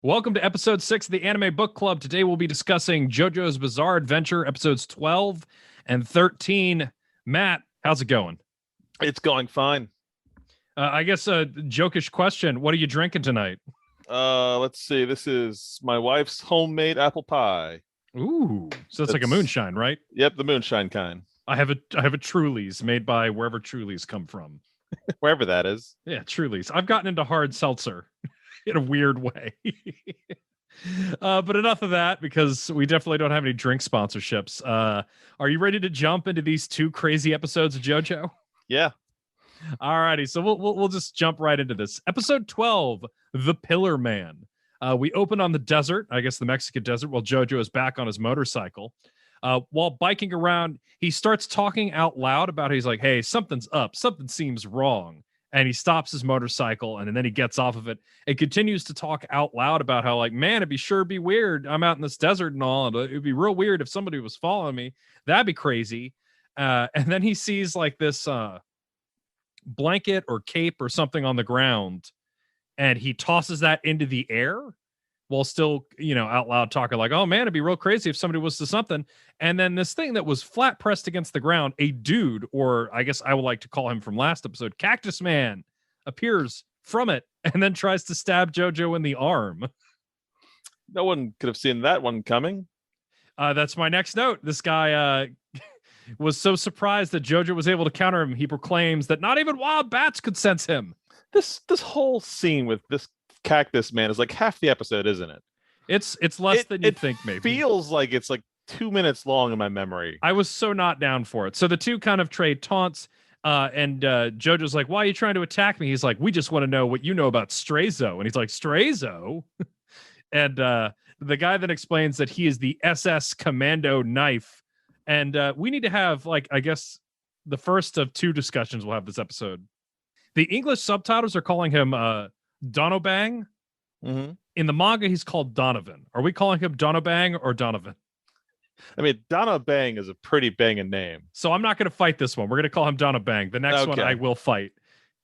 Welcome to episode 6 of the Anime Book Club. Today we'll be discussing JoJo's Bizarre Adventure, episodes 12 and 13. Matt, how's it going? It's going fine. I guess a jokish question. What are you drinking tonight? Let's see. This is my wife's homemade apple pie. Ooh, so it's like a moonshine, right? Yep, the moonshine kind. I have a Truly's made by wherever Truly's come from. Wherever that is. Yeah, Truly's. I've gotten into hard seltzer in a weird way. But enough of that, because we definitely don't have any drink sponsorships. Are you ready to jump into these two crazy episodes of JoJo? Yeah. Alrighty, so we'll just jump right into this. Episode 12, The Pillar Man. We open on the desert, I guess the Mexican desert, while JoJo is back on his motorcycle. While biking around, he starts talking out loud about he's like, hey, something's up, something seems wrong. And he stops his motorcycle and then he gets off of it and continues to talk out loud about how, like, man, it'd be weird. I'm out in this desert and all. And it'd be real weird if somebody was following me. That'd be crazy. And then he sees like this blanket or cape or something on the ground. And he tosses that into the air while still, out loud talking like, oh man, it'd be real crazy if somebody was to something. And then this thing that was flat pressed against the ground, a dude, or I guess I would like to call him from last episode, Cactus Man, appears from it and then tries to stab JoJo in the arm. No one could have seen that one coming. That's my next note. This guy was so surprised that JoJo was able to counter him. He proclaims that not even wild bats could sense him. This whole scene with this Cactus Man is like half the episode, isn't it? It's less than you think, maybe. Feels like it's like 2 minutes long in my memory. I was so not down for it. So the two kind of trade taunts, and JoJo's like, why are you trying to attack me? He's like, we just want to know what you know about Strayzo. And he's like, Strayzo? And the guy then explains that he is the SS Commando Knife. And we need to have, like, I guess, the first of two discussions we'll have this episode. The English subtitles are calling him Donobang. Mm-hmm. In the manga, he's called Donovan. Are we calling him Donobang or Donovan? I mean, Donobang is a pretty banging name. So I'm not going to fight this one. We're going to call him Donobang. The next one I will fight.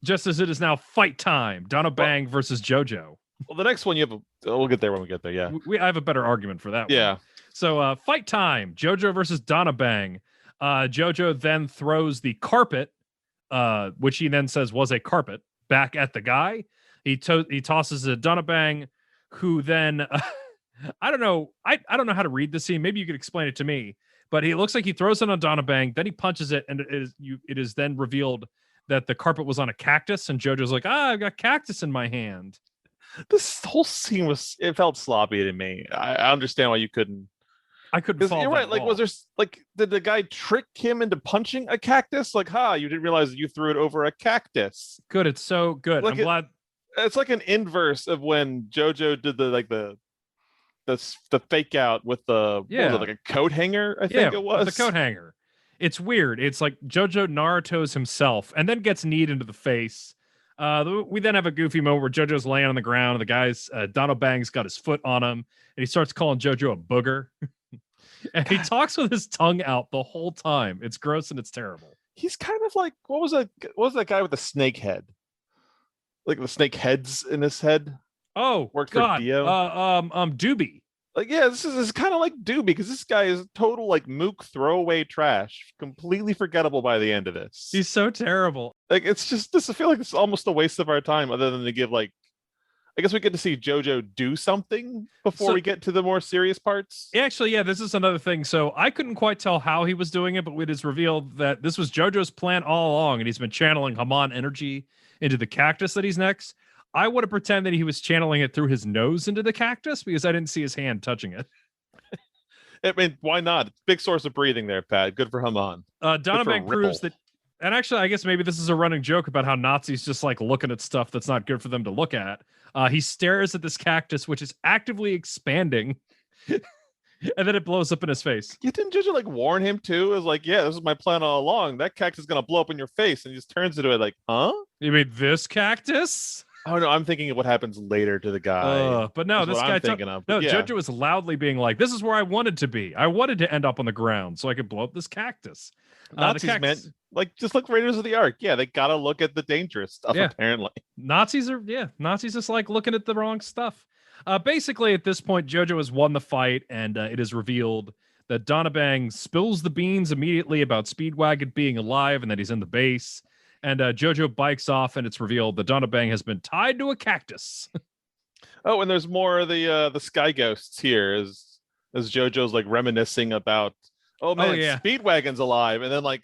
Just as it is now fight time. Donobang versus JoJo. Well, the next one we'll get there when we get there, yeah. I have a better argument for that one. So fight time. JoJo versus Donobang. JoJo then throws the carpet, which he then says was a carpet, back at the guy. He tosses a Donobang, who then I don't know how to read this scene. Maybe you could explain it to me. But he looks like he throws it on Donobang, then he punches it, and it is then revealed that the carpet was on a cactus, and JoJo's like, I've got cactus in my hand. This whole scene it felt sloppy to me. I understand why you couldn't. I couldn't follow. You're right. Like, was there did the guy trick him into punching a cactus? Like, you didn't realize that you threw it over a cactus. Good. It's so good. Like I'm glad. It's like an inverse of when JoJo did the fake out with what was it, like a coat hanger, I think it was. The coat hanger. It's weird. It's like JoJo Naruto's himself and then gets kneed into the face. We then have a goofy moment where JoJo's laying on the ground and the guy's Donobang's got his foot on him and he starts calling JoJo a booger. And he talks with his tongue out the whole time. It's gross and it's terrible. He's kind of like, what was that guy with the snake head? Like the snake heads in his head. Oh, worked God. for Dio. Doobie. Like, yeah, this is kind of like Doobie, because this guy is total like mook throwaway trash, completely forgettable by the end of this. He's so terrible. Like, it's just this. I feel like it's almost a waste of our time, other than to give I guess we get to see JoJo do something before we get to the more serious parts. Actually, yeah, this is another thing. So I couldn't quite tell how he was doing it, but it is revealed that this was JoJo's plan all along, and he's been channeling Haman energy into the cactus that he's next. I would have pretended that he was channeling it through his nose into the cactus because I didn't see his hand touching it. I mean, why not? Big source of breathing there, Pat. Good for Haman. Donovan proves that. And actually, I guess maybe this is a running joke about how Nazis just like looking at stuff that's not good for them to look at. He stares at this cactus, which is actively expanding. And then it blows up in his face. You didn't JoJo warn him too? It was like, yeah, this is my plan all along. That cactus is gonna blow up in your face, and he just turns into it like, huh? You mean this cactus? Oh no, I'm thinking of what happens later to the guy. But no, this guy JoJo is loudly being like, "This is where I wanted to be. I wanted to end up on the ground so I could blow up this cactus." Nazis meant just look Raiders of the Ark. Yeah, they gotta look at the dangerous stuff. Apparently, Nazis just like looking at the wrong stuff. Basically, at this point, JoJo has won the fight, and it is revealed that Donabang spills the beans immediately about Speedwagon being alive and that he's in the base. And JoJo bikes off, and it's revealed that Donabang has been tied to a cactus. Oh, and there's more of the sky ghosts here as JoJo's like reminiscing about, oh man, yeah. Speedwagon's alive, and then like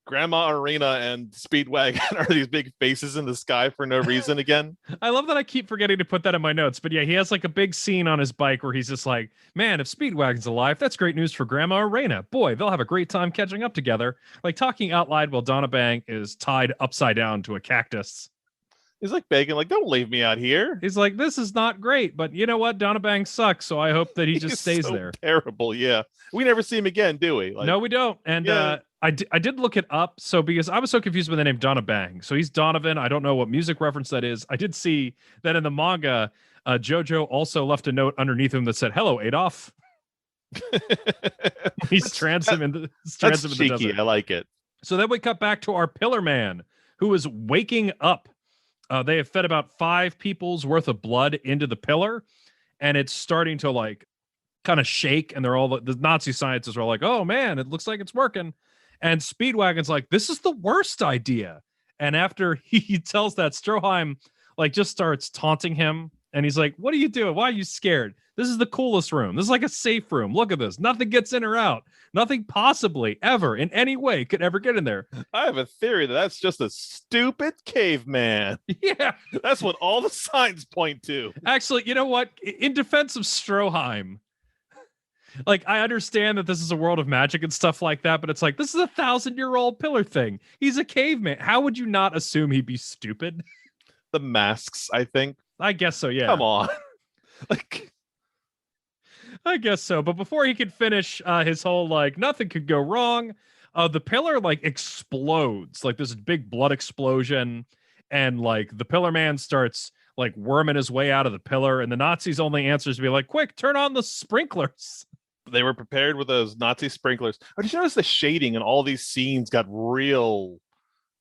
Grandma Arena and Speedwagon are these big faces in the sky for no reason again. I love that I keep forgetting to put that in my notes, but yeah, he has like a big scene on his bike where he's just like, man, if Speedwagon's alive, that's great news for Grandma Arena. Boy, they'll have a great time catching up together. Like talking out loud while Donabang is tied upside down to a cactus. He's like begging, like, don't leave me out here. He's like, this is not great, but you know what? Donabang sucks, so I hope that he just stays so there. Terrible, yeah. We never see him again, do we? Like, no, we don't. And yeah. I did look it up, so because I was so confused with the name Donabang. So he's Donovan. I don't know what music reference that is. I did see that in the manga, JoJo also left a note underneath him that said, "Hello, Adolf." He's trans him in the desert. I like it. So then we cut back to our Pillar Man, who is waking up. They have fed about 5 people's worth of blood into the pillar, and it's starting to like kind of shake. And they're all the Nazi scientists are like, "Oh man, it looks like it's working." And Speedwagon's like, this is the worst idea. And after he tells that, Stroheim like just starts taunting him. And he's like, what are you doing? Why are you scared? This is the coolest room. This is like a safe room. Look at this. Nothing gets in or out. Nothing possibly ever in any way could ever get in there. I have a theory that that's just a stupid caveman. Yeah. That's what all the signs point to. Actually, you know what? In defense of Stroheim, like, I understand that this is a world of magic and stuff like that, but it's like, this is a 1,000-year-old pillar thing. He's a caveman. How would you not assume he'd be stupid? The masks, I think. I guess so, yeah. Come on. Like, I guess so. But before he could finish his whole, like, nothing could go wrong, the pillar, like, explodes. Like, this big blood explosion. And, like, the Pillar Man starts, like, worming his way out of the pillar. And the Nazis' only answer is to be like, quick, turn on the sprinklers. They were prepared with those Nazi sprinklers. I just noticed the shading in all these scenes got real.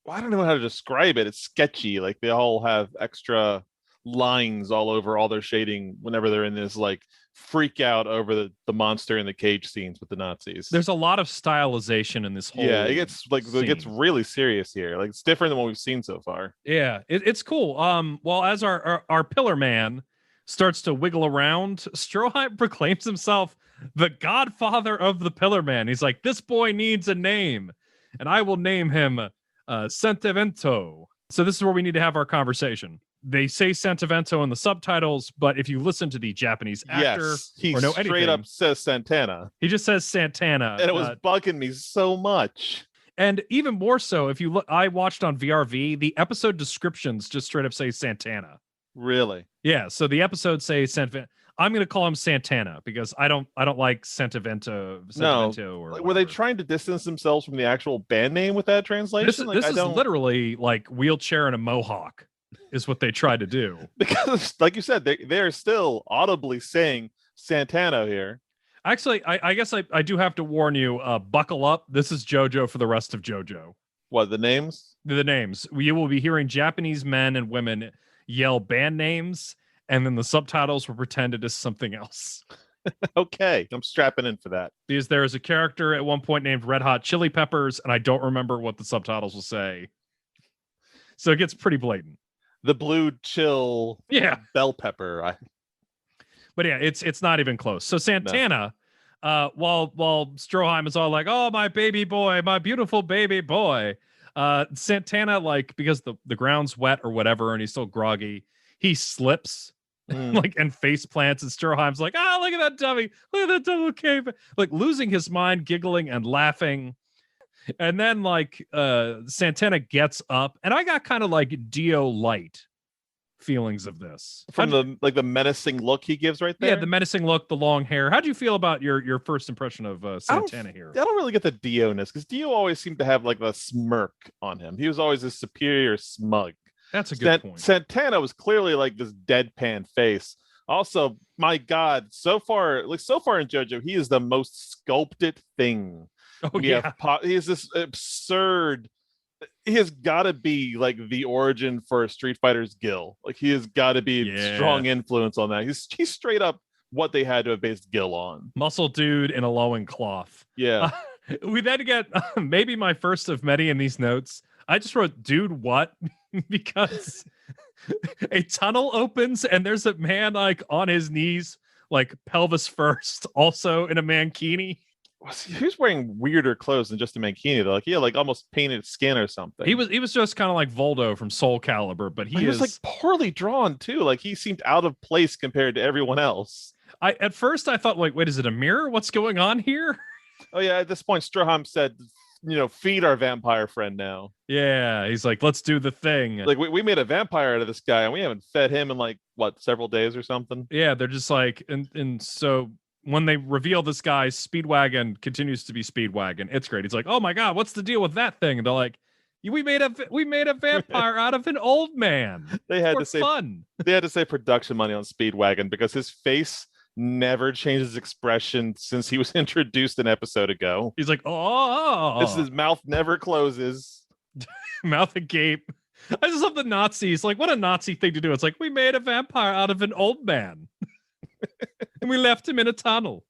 Well, I don't know how to describe it. It's sketchy. Like they all have extra lines all over all their shading whenever they're in this like freak out over the monster in the cage scenes with the Nazis. There's a lot of stylization in this whole. Yeah, it gets really serious here. Like it's different than what we've seen so far. Yeah, it's cool. Well, as our Pillar Man starts to wiggle around, Stroheim proclaims himself the godfather of the Pillar Man. He's like, this boy needs a name, and I will name him Santevento. So this is where we need to have our conversation. They say Santevento in the subtitles, but if you listen to the Japanese actor he or know straight anything, up says Santana. He just says Santana. And it was bugging me so much. And even more so, if you look, I watched on VRV, the episode descriptions just straight up say Santana. Really? Yeah, so the episodes say Santana. I'm going to call him Santana because I don't like Santevento. No, were they trying to distance themselves from the actual band name with that translation? This is literally like wheelchair and a mohawk is what they tried to do. Because, like you said, they're still audibly saying Santana here. Actually, I guess I do have to warn you. Buckle up. This is JoJo for the rest of JoJo. What, the names? The names. You will be hearing Japanese men and women yell band names, and then the subtitles will pretend it is something else. Okay, I'm strapping in for that. Because there is a character at one point named Red Hot Chili Peppers, and I don't remember what the subtitles will say. So it gets pretty blatant. The blue chill bell pepper. But yeah, it's not even close. So Santana, while Stroheim is all like, oh, my baby boy, my beautiful baby boy. Santana, like, because the ground's wet or whatever, and he's still groggy, he slips like and face plants, and Stroheim's like, oh, look at that dummy, look at that double cave, like losing his mind, giggling and laughing. And then like Santana gets up, and I got kind of like Dio light feelings of this from the menacing look he gives right there. Yeah, the menacing look, the long hair. How do you feel about your first impression of Santana here? I don't really get the Dio-ness because Dio always seemed to have like a smirk on him. He was always a superior smug. That's a good point. Santana was clearly like this deadpan face. Also, my God, so far in JoJo, he is the most sculpted thing. Oh, yeah. He is this absurd He has got to be like the origin for Street Fighter's Gil. Like he has got to be a strong influence on that. He's straight up what they had to have based Gil on. Muscle dude in a loincloth. Yeah. We then get maybe my first of many in these notes. I just wrote, dude, what? Because a tunnel opens and there's a man like on his knees, like pelvis first, also in a mankini. He was wearing weirder clothes than just a mankini though. Like he had like almost painted skin or something. He was just kind of like Voldo from Soul Calibur, but he was like poorly drawn too. Like he seemed out of place compared to everyone else. At first I thought like, wait, is it a mirror? What's going on here? Oh yeah, at this point Stroheim said, feed our vampire friend now. Yeah, he's like, let's do the thing. Like we made a vampire out of this guy and we haven't fed him in like what, several days or something. Yeah, they're just like, and so when they reveal this guy, Speedwagon continues to be Speedwagon. It's great. He's like, oh my God, what's the deal with that thing? And they're like, we made a vampire out of an old man. They had to say fun. They had to say production money on Speedwagon because his face never changed his expression since he was introduced an episode ago. He's like, oh, his mouth never closes. Mouth agape. I just love the Nazis. Like, what a Nazi thing to do. It's like, we made a vampire out of an old man. And we left him in a tunnel.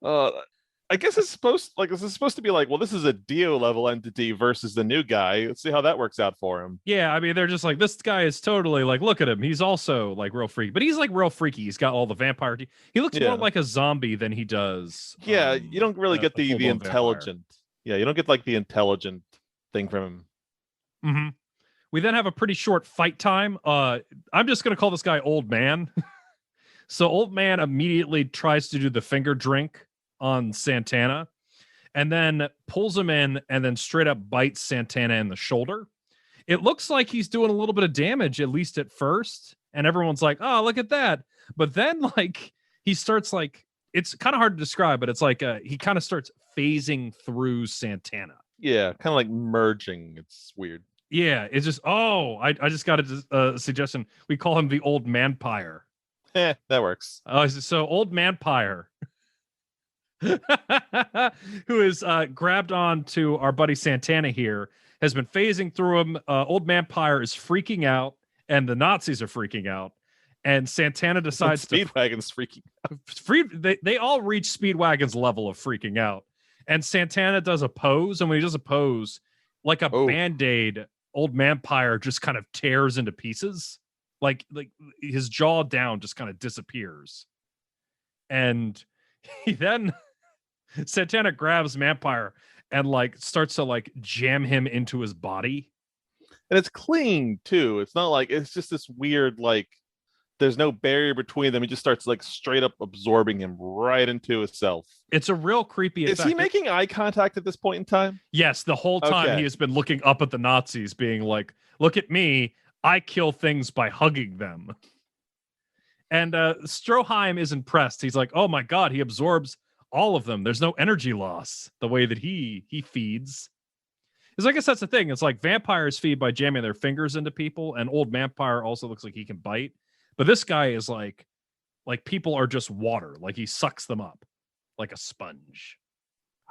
I guess this is supposed to be like, well, this is a Dio level entity versus the new guy. Let's see how that works out for him. Yeah, I mean, they're just like, this guy is totally like, look at him. He's also like real freaky, but he's like real freaky. He's got all the vampire. He looks more like a zombie than he does. Yeah, you don't really get the intelligent. Vampire. Yeah, you don't get like the intelligent thing from him. Mm-hmm. We then have a pretty short fight time. I'm just gonna call this guy Old Man. So Old Man immediately tries to do the finger drink on Santana and then pulls him in and then straight up bites Santana in the shoulder. It looks like he's doing a little bit of damage, at least at first. And everyone's like, oh, look at that. But then like he starts like, it's kind of hard to describe, but it's like he kind of starts phasing through Santana. Yeah, kind of like merging. It's weird. Yeah, it's just, I just got a suggestion. We call him the Old Manpire. That works. So Old Manpire, who is grabbed on to our buddy Santana here, has been phasing through him. Old Manpire is freaking out, and the Nazis are freaking out. And Santana decides Speedwagon's freaking out. They all reach Speedwagon's level of freaking out. And Santana does a pose, and when he does a pose, like a Band-Aid, Old Manpire just kind of tears into pieces. Like his jaw down just kind of disappears. And he then Santana grabs Manpire and like starts to like jam him into his body. And it's clean too. It's not like it's just this weird, like there's no barrier between them. He just starts like straight up absorbing him right into himself. It's a real creepy effect. Is he making eye contact at this point in time? Yes, the whole time he has been looking up at the Nazis, being like, look at me. I kill things by hugging them. And Stroheim is impressed. He's like, oh my God, he absorbs all of them. There's no energy loss the way that he feeds. Because I guess that's the thing. It's like vampires feed by jamming their fingers into people, and Old Manpire also looks like he can bite. But this guy is like people are just water. Like he sucks them up like a sponge.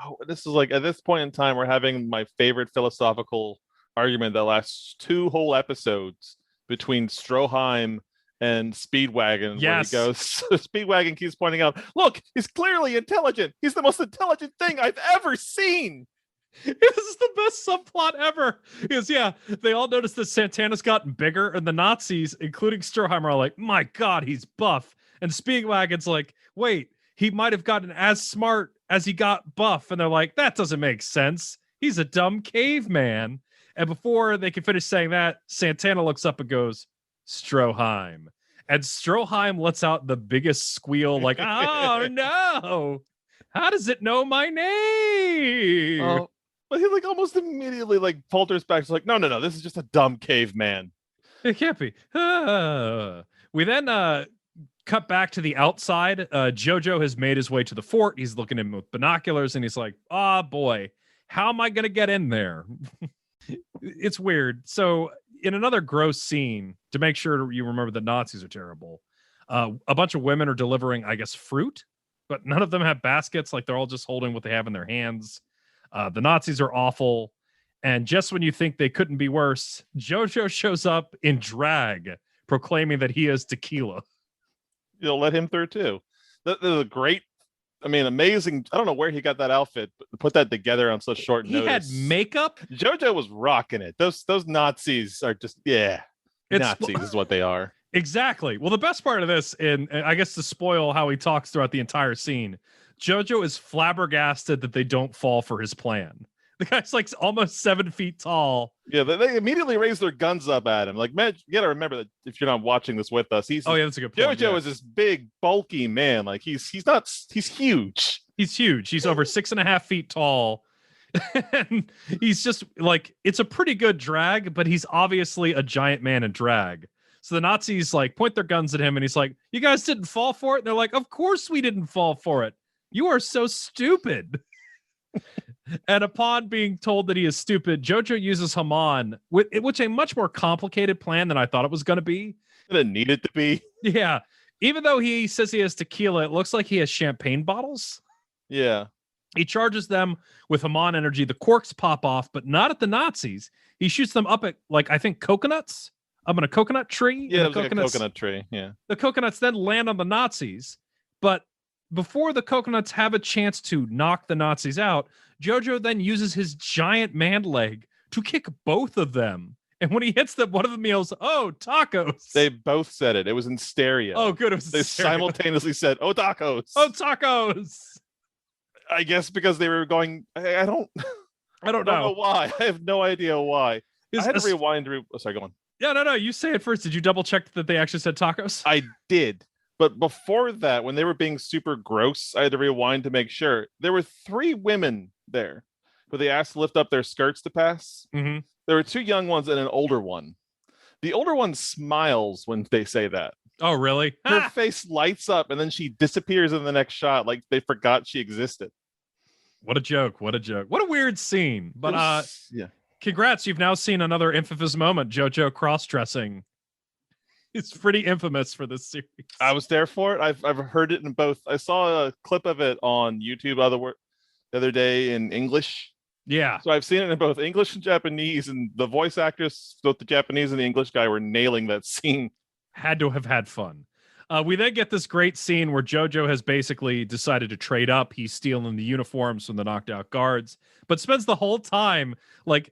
Oh, this is like, at this point in time, we're having my favorite philosophical argument that lasts 2 whole episodes between Stroheim and Speedwagon. Yes. Where he goes, Speedwagon keeps pointing out, look, he's clearly intelligent. He's the most intelligent thing I've ever seen. This is the best subplot ever. Because they all notice that Santana's gotten bigger, and the Nazis, including Stroheim, are like, my God, he's buff. And Speedwagon's like, wait, he might have gotten as smart as he got buff. And they're like, that doesn't make sense. He's a dumb caveman. And before they can finish saying that, Santana looks up and goes, Stroheim. And Stroheim lets out the biggest squeal, like, oh no, how does it know my name? But he like almost immediately like falters back. It's like, no, this is just a dumb caveman. It can't be. We then cut back to the outside. JoJo has made his way to the fort. He's looking in with binoculars, and he's like, oh boy, how am I going to get in there? It's weird. So in another gross scene, to make sure you remember the Nazis are terrible, a bunch of women are delivering, I guess, fruit, but none of them have baskets. Like they're all just holding what they have in their hands. The Nazis are awful. And just when you think they couldn't be worse, JoJo shows up in drag, proclaiming that he is tequila. You'll let him through too. That is a great, I mean, amazing. I don't know where he got that outfit, but to put that together on such short notice. He had makeup. JoJo was rocking it. Those Nazis are just, Nazis is what they are. Exactly. Well, the best part of this, and I guess to spoil how he talks throughout the entire scene, JoJo is flabbergasted that they don't fall for his plan. The guy's like almost 7 feet tall. Yeah, they immediately raise their guns up at him. Like, man, you got to remember that if you're not watching this with us, that's a good point. JoJo is this big, bulky man. Like he's huge. He's huge. He's over 6.5 feet tall. And he's just like, it's a pretty good drag, but he's obviously a giant man in drag. So the Nazis like point their guns at him and he's like, you guys didn't fall for it? And they're like, of course we didn't fall for it. You are so stupid. And upon being told that he is stupid, JoJo uses Haman, which a much more complicated plan than I thought it was going to be. It needed to be. Yeah. Even though he says he has tequila, it looks like he has champagne bottles. Yeah. He charges them with Haman energy. The corks pop off, but not at the Nazis. He shoots them up at, like, I think coconuts. I'm in a coconut tree. Yeah, it was like a coconut tree. Yeah. The coconuts then land on the Nazis, but before the coconuts have a chance to knock the Nazis out, JoJo then uses his giant man leg to kick both of them. And when he hits them, one of them yells, "Oh, tacos!" They both said it. It was in stereo. Oh, good. They simultaneously said, "Oh, tacos!" Oh, tacos! I guess because they were going. I don't know why. I have no idea why. I had to rewind. Sorry, go on. Yeah, no. You say it first. Did you double check that they actually said tacos? I did. But before that, when they were being super gross, I had to rewind to make sure. There were 3 women there who they asked to lift up their skirts to pass. Mm-hmm. There were 2 young ones and an older one. The older one smiles when they say that. Oh, really? Her face lights up and then she disappears in the next shot like they forgot she existed. What a joke. What a weird scene. But yeah. Congrats, you've now seen another infamous moment, JoJo cross-dressing. It's pretty infamous for this series. I was there for it. I've heard it in both. I saw a clip of it on YouTube the other day in English. Yeah. So I've seen it in both English and Japanese, and the voice actors, both the Japanese and the English guy, were nailing that scene. Had to have had fun. We then get this great scene where JoJo has basically decided to trade up. He's stealing the uniforms from the knocked out guards, but spends the whole time like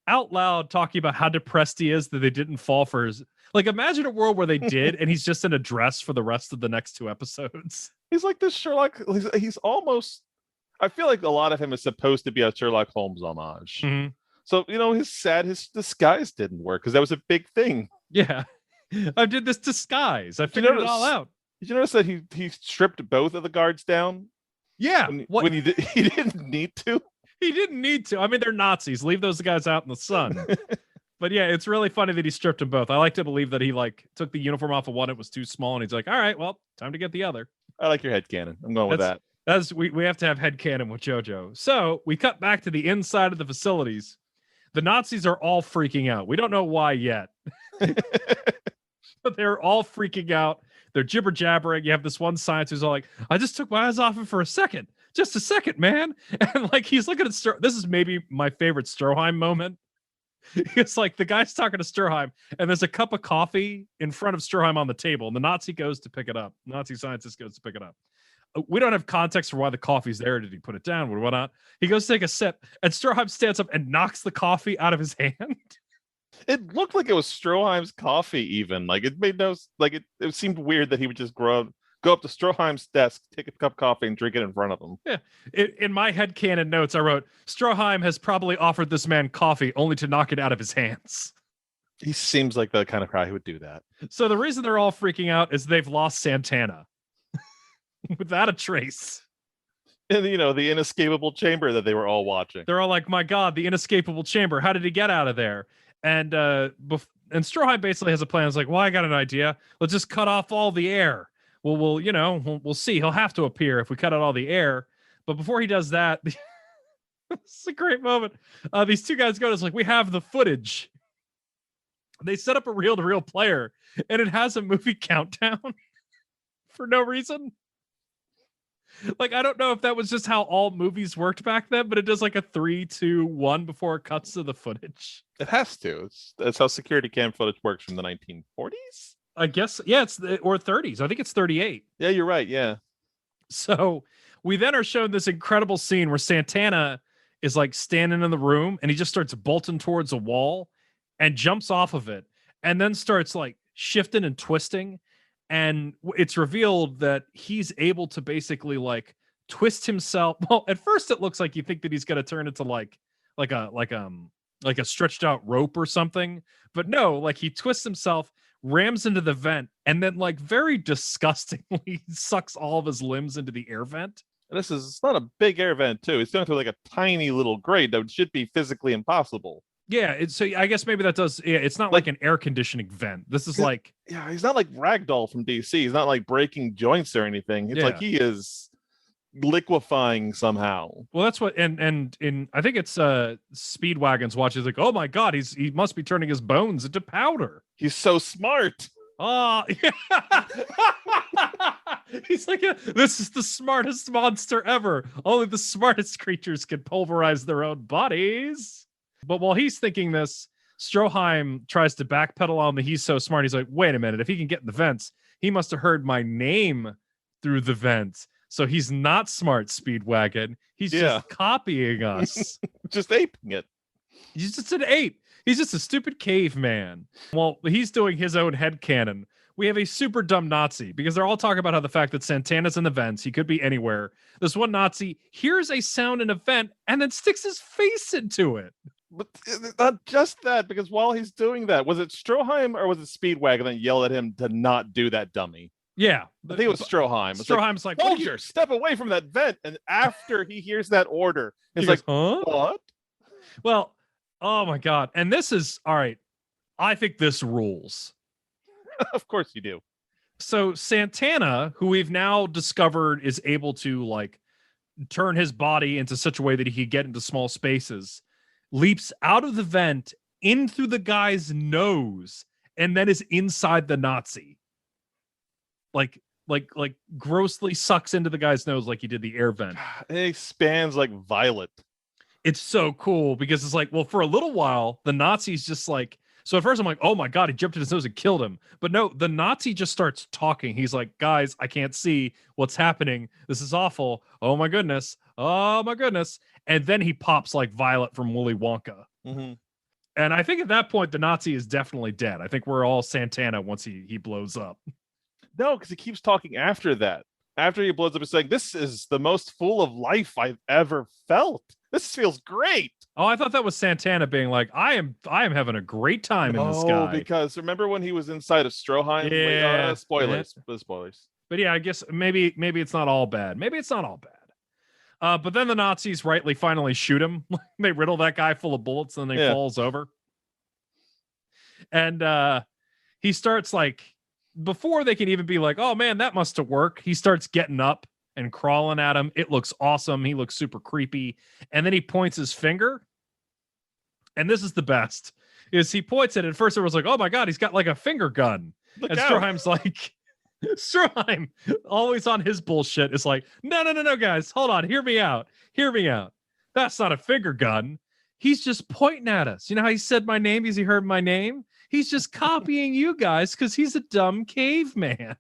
out loud talking about how depressed he is that they didn't fall for his. Like, imagine a world where they did, and he's just in a dress for the rest of the next 2 episodes. He's like this Sherlock. He's almost. I feel like a lot of him is supposed to be a Sherlock Holmes homage. Mm-hmm. So his disguise didn't work because that was a big thing. Yeah, I did this disguise. I figured it all out. Did you notice that he stripped both of the guards down? Yeah, when he didn't need to. He didn't need to. I mean, they're Nazis. Leave those guys out in the sun. But yeah, it's really funny that he stripped them both. I like to believe that he like took the uniform off of one, it was too small, and he's like, all right, well, time to get the other. I like your headcanon. I'm going with that. We have to have headcanon with JoJo. So we cut back to the inside of the facilities. The Nazis are all freaking out. We don't know why yet. But they're all freaking out. They're jibber jabbering. You have this one scientist who's all like, I just took my eyes off him for a second. Just a second, man. And like he's looking at this is maybe my favorite Stroheim moment. It's like the guy's talking to Stroheim, and there's a cup of coffee in front of Stroheim on the table, and the Nazi goes to pick it up. Nazi scientist goes to pick it up. We don't have context for why the coffee's there. Did he put it down or whatnot? He goes to take a sip, and Stroheim stands up and knocks the coffee out of his hand. It looked like it was Stroheim's coffee, even. Like it made no like it seemed weird that he would just go up to Stroheim's desk, take a cup of coffee, and drink it in front of him. Yeah. In my headcanon notes, I wrote, Stroheim has probably offered this man coffee only to knock it out of his hands. He seems like the kind of guy who would do that. So the reason they're all freaking out is they've lost Santana. Without a trace. And, the inescapable chamber that they were all watching. They're all like, my God, the inescapable chamber. How did he get out of there? And Stroheim basically has a plan. It's like, well, I got an idea. Let's just cut off all the air. Well, we'll see. He'll have to appear if we cut out all the air. But before he does that, it's a great moment. These 2 guys go, it's like, we have the footage. They set up a reel-to-reel player, and it has a movie countdown for no reason. Like, I don't know if that was just how all movies worked back then, but it does like a 3, 2, 1 before it cuts to the footage. It has to. That's how security cam footage works from the 1940s. I guess, yeah, or 30s. I think it's 38. Yeah, you're right. Yeah. So we then are shown this incredible scene where Santana is like standing in the room and he just starts bolting towards a wall and jumps off of it and then starts like shifting and twisting. And it's revealed that he's able to basically like twist himself. Well, at first it looks like you think that he's going to turn into like a stretched out rope or something, but no, like he twists himself, rams into the vent, and then like very disgustingly sucks all of his limbs into the air vent. And it's not a big air vent too. It's going through like a tiny little grate that should be physically impossible. Yeah, so I guess maybe that does. Yeah, it's not like an air conditioning vent. This is like, yeah, he's not like Ragdoll from DC. He's not like breaking joints or anything. It's like he is liquefying somehow. Well, that's what, and in I think it's Speedwagon's watch is like, oh my god, he must be turning his bones into powder. He's so smart. Oh, yeah. He's like, this is the smartest monster ever. Only the smartest creatures can pulverize their own bodies. But while he's thinking this, Stroheim tries to backpedal on the he's so smart. He's like, wait a minute, if he can get in the vents, he must have heard my name through the vents. So he's not smart, Speedwagon. He's just copying us. Just aping it. He's just an ape. He's just a stupid caveman. Well, he's doing his own headcanon. We have a super dumb Nazi because they're all talking about how the fact that Santana's in the vents, he could be anywhere. This one Nazi hears a sound in a vent and then sticks his face into it. But not just that, because while he's doing that, was it Stroheim or was it Speedwagon that yelled at him to not do that, dummy? Yeah. I think it was Stroheim. Stroheim's like, soldier, step away from that vent. And after he hears that order, he's like, huh? What? Well, oh my God. And this is, all right, I think this rules. Of course you do. So Santana, who we've now discovered is able to like turn his body into such a way that he could get into small spaces, leaps out of the vent in through the guy's nose and then is inside the Nazi. Like grossly sucks into the guy's nose like he did the air vent. It expands like Violet. It's so cool because it's like, well, for a little while, the Nazi's just like, so at first I'm like, oh my God, he jumped in his nose and killed him. But no, the Nazi just starts talking. He's like, guys, I can't see what's happening. This is awful. Oh my goodness. Oh my goodness. And then he pops like Violet from Willy Wonka. Mm-hmm. And I think at that point, the Nazi is definitely dead. I think we're all Santana once he blows up. No, because he keeps talking after that. After he blows up, he's saying, this is the most full of life I've ever felt. This feels great. Oh, I thought that was Santana being like, I am having a great time in the sky. Because remember when he was inside of Stroheim? Yeah. Spoilers. Spoilers. But yeah, I guess maybe it's not all bad. Maybe it's not all bad. But then the Nazis rightly finally shoot him. They riddle that guy full of bullets and then he falls over. And he starts like, before they can even be like, oh man, that must have worked, he starts getting up and crawling at him. It looks awesome. He looks super creepy. And then he points his finger. And this is the best, is he points it. At first it was like, oh my God, he's got like a finger gun. Look and out. Stroheim's like, Stroheim, always on his bullshit, is like, no, guys, hold on. Hear me out. That's not a finger gun. He's just pointing at us. You know how he said my name because he heard my name? He's just copying you guys because he's a dumb caveman.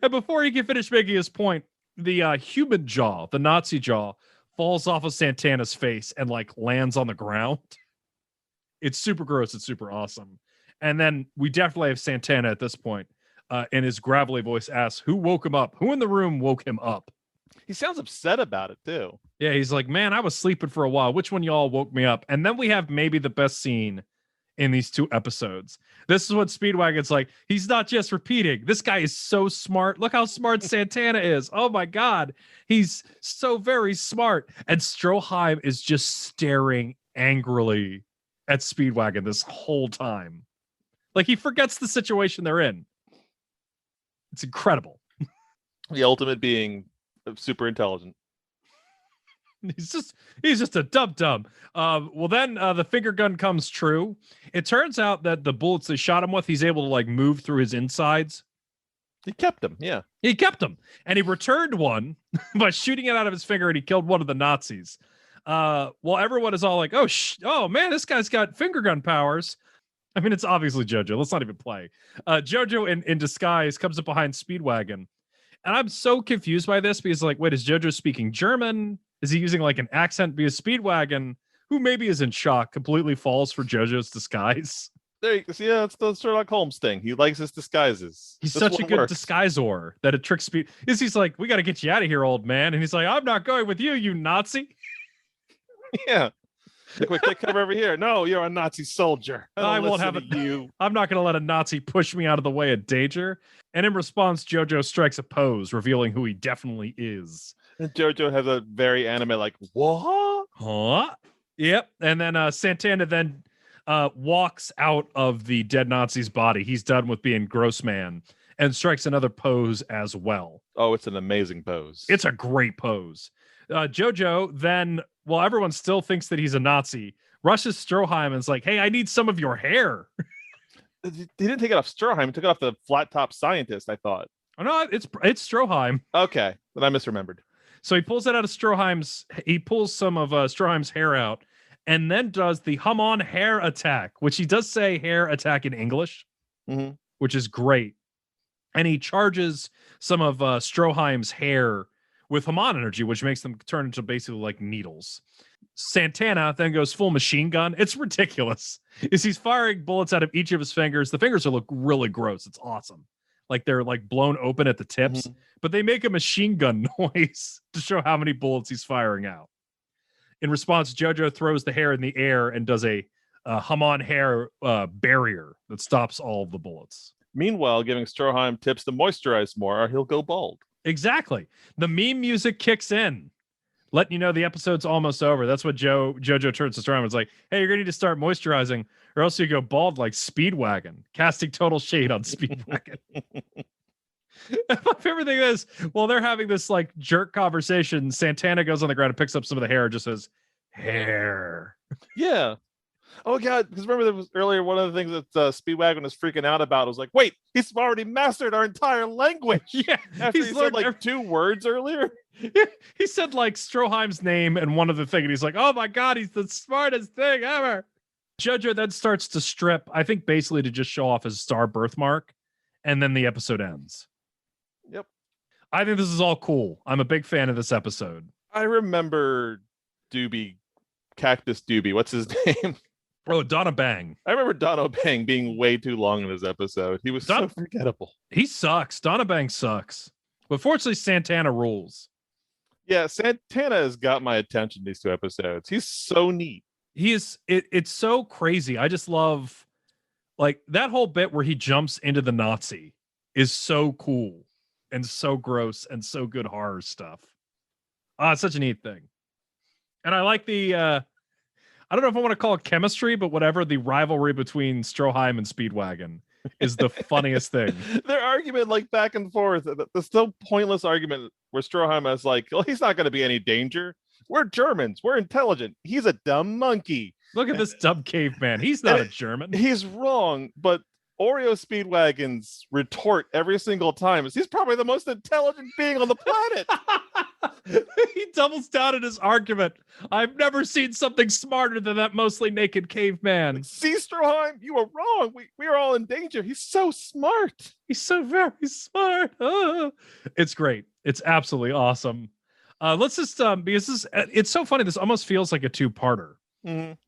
And before he can finish making his point, the human jaw, the Nazi jaw, falls off of Santana's face and like lands on the ground. It's super gross. It's super awesome. And then we definitely have Santana at this point in his gravelly voice asks, who woke him up? Who in the room woke him up? He sounds upset about it too. Yeah, he's like, man, I was sleeping for a while. Which one y'all woke me up? And then we have maybe the best scene in these two episodes. This is what Speedwagon's like. He's not just repeating. This guy is so smart. Look how smart Santana is. Oh my God. He's so very smart. And Stroheim is just staring angrily at Speedwagon this whole time. Like he forgets the situation they're in. It's incredible. The ultimate being super intelligent. He's just a dum-dum. Well, then the finger gun comes true. It turns out that the bullets they shot him with, he's able to like move through his insides. He kept him. Yeah. He kept them, and he returned one by shooting it out of his finger, and he killed one of the Nazis. While everyone is all like, oh man, this guy's got finger gun powers. I mean, it's obviously JoJo. Let's not even play. JoJo in disguise comes up behind Speedwagon. And I'm so confused by this because, like, wait, is JoJo speaking German? Is he using like an accent? Because Speedwagon, who maybe is in shock, completely falls for JoJo's disguise. There you see, yeah, it's the Sherlock Holmes thing. He likes his disguises. He's such a good disguiser that it tricks Speed. He's like, we got to get you out of here, old man. And he's like, I'm not going with you, you Nazi. Yeah. Quick, take cover over here. No, you're a Nazi soldier. I won't have it. You. I'm not going to let a Nazi push me out of the way of danger. And in response, JoJo strikes a pose, revealing who he definitely is. And JoJo has a very anime, like, what? Huh? Yep. And then Santana then walks out of the dead Nazi's body. He's done with being gross man and strikes another pose as well. Oh, it's an amazing pose. It's a great pose. JoJo then, while everyone still thinks that he's a Nazi, rushes Stroheim and is like, hey, I need some of your hair. He didn't take it off Stroheim. He took it off the flat top scientist, I thought. Oh, no, it's Stroheim. Okay. Then I misremembered. So he pulls it out of he pulls some of Stroheim's hair out and then does the hum-on hair attack, which he does say hair attack in English, which is great. And he charges some of Stroheim's hair with Haman energy, which makes them turn into basically like needles. Santana then goes full machine gun. It's ridiculous. He's firing bullets out of each of his fingers. The fingers look really gross. It's awesome. Like they're like blown open at the tips, but they make a machine gun noise to show how many bullets he's firing out. In response, JoJo throws the hair in the air and does a Haman hair barrier that stops all of the bullets. Meanwhile, giving Stroheim tips to moisturize more or he'll go bald. Exactly. The meme music kicks in, letting you know the episode's almost over. That's what JoJo turns to Stroheim and is like, hey, you're going to need to start moisturizing or else you go bald like Speedwagon, casting total shade on Speedwagon. My favorite thing is, while they're having this like jerk conversation, Santana goes on the ground and picks up some of the hair and just says, hair. Yeah. Oh, God. Because remember, there was earlier one of the things that Speedwagon was freaking out about was like, wait, he's already mastered our entire language. Yeah. After he said like 2 words earlier. Yeah, he said like Stroheim's name and one other thing, and he's like, oh my God, he's the smartest thing ever. JoJo then starts to strip, I think basically to just show off his star birthmark, and then the episode ends. Yep. I think this is all cool. I'm a big fan of this episode. I remember Cactus Doobie. What's his name? Oh, Donna Bang. I remember Donna Bang being way too long in his episode. He was so forgettable. He sucks. Donna Bang sucks. But fortunately, Santana rules. Yeah, Santana has got my attention these 2 episodes. He's so neat. He is. It's so crazy. I just love like that whole bit where he jumps into the Nazi is so cool and so gross and so good horror stuff. It's such a neat thing. And I like the I don't know if I want to call it chemistry, but whatever, the rivalry between Stroheim and Speedwagon is the funniest thing. Their argument, like back and forth, the still pointless argument where Stroheim is like, well, he's not going to be any danger. We're Germans. We're intelligent. He's a dumb monkey. Look at this dumb caveman. He's not a German. He's wrong, but Oreo Speedwagon's retort every single time is he's probably the most intelligent being on the planet. He doubles down in his argument. I've never seen something smarter than that mostly naked caveman. Like, see, Stroheim, you were wrong. We are all in danger. He's so smart. He's so very smart. It's great. It's absolutely awesome. Let's just because it's so funny. This almost feels like a 2-parter.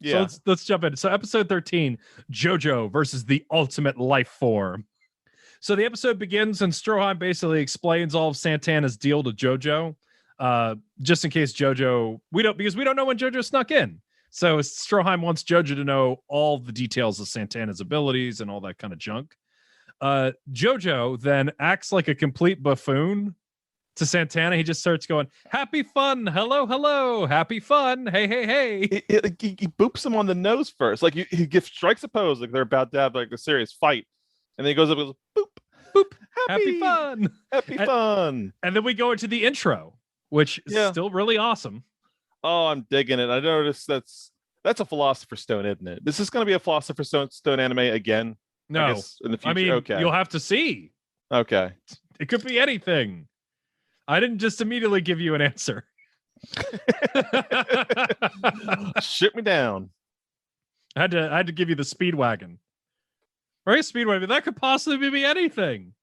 Yeah. So let's jump in. So episode 13, JoJo versus the ultimate life form. So the episode begins and Stroheim basically explains all of Santana's deal to JoJo. Just in case JoJo, because we don't know when JoJo snuck in. So Stroheim wants JoJo to know all the details of Santana's abilities and all that kind of junk. JoJo then acts like a complete buffoon to Santana. He just starts going, happy fun, hello, happy fun, hey. He boops him on the nose first. Like he strikes a pose like they're about to have like a serious fight. And then he goes up and goes, boop, boop, happy fun. And then we go into the intro, which is still really awesome. Oh, I'm digging it. I noticed that's a Philosopher's Stone, isn't it? This is going to be a Philosopher's Stone anime again? No. In the future? I mean, okay. You'll have to see. Okay. It could be anything. I didn't just immediately give you an answer. Shit me down. I had to give you the Speedwagon. Right? Speedwagon. That could possibly be anything.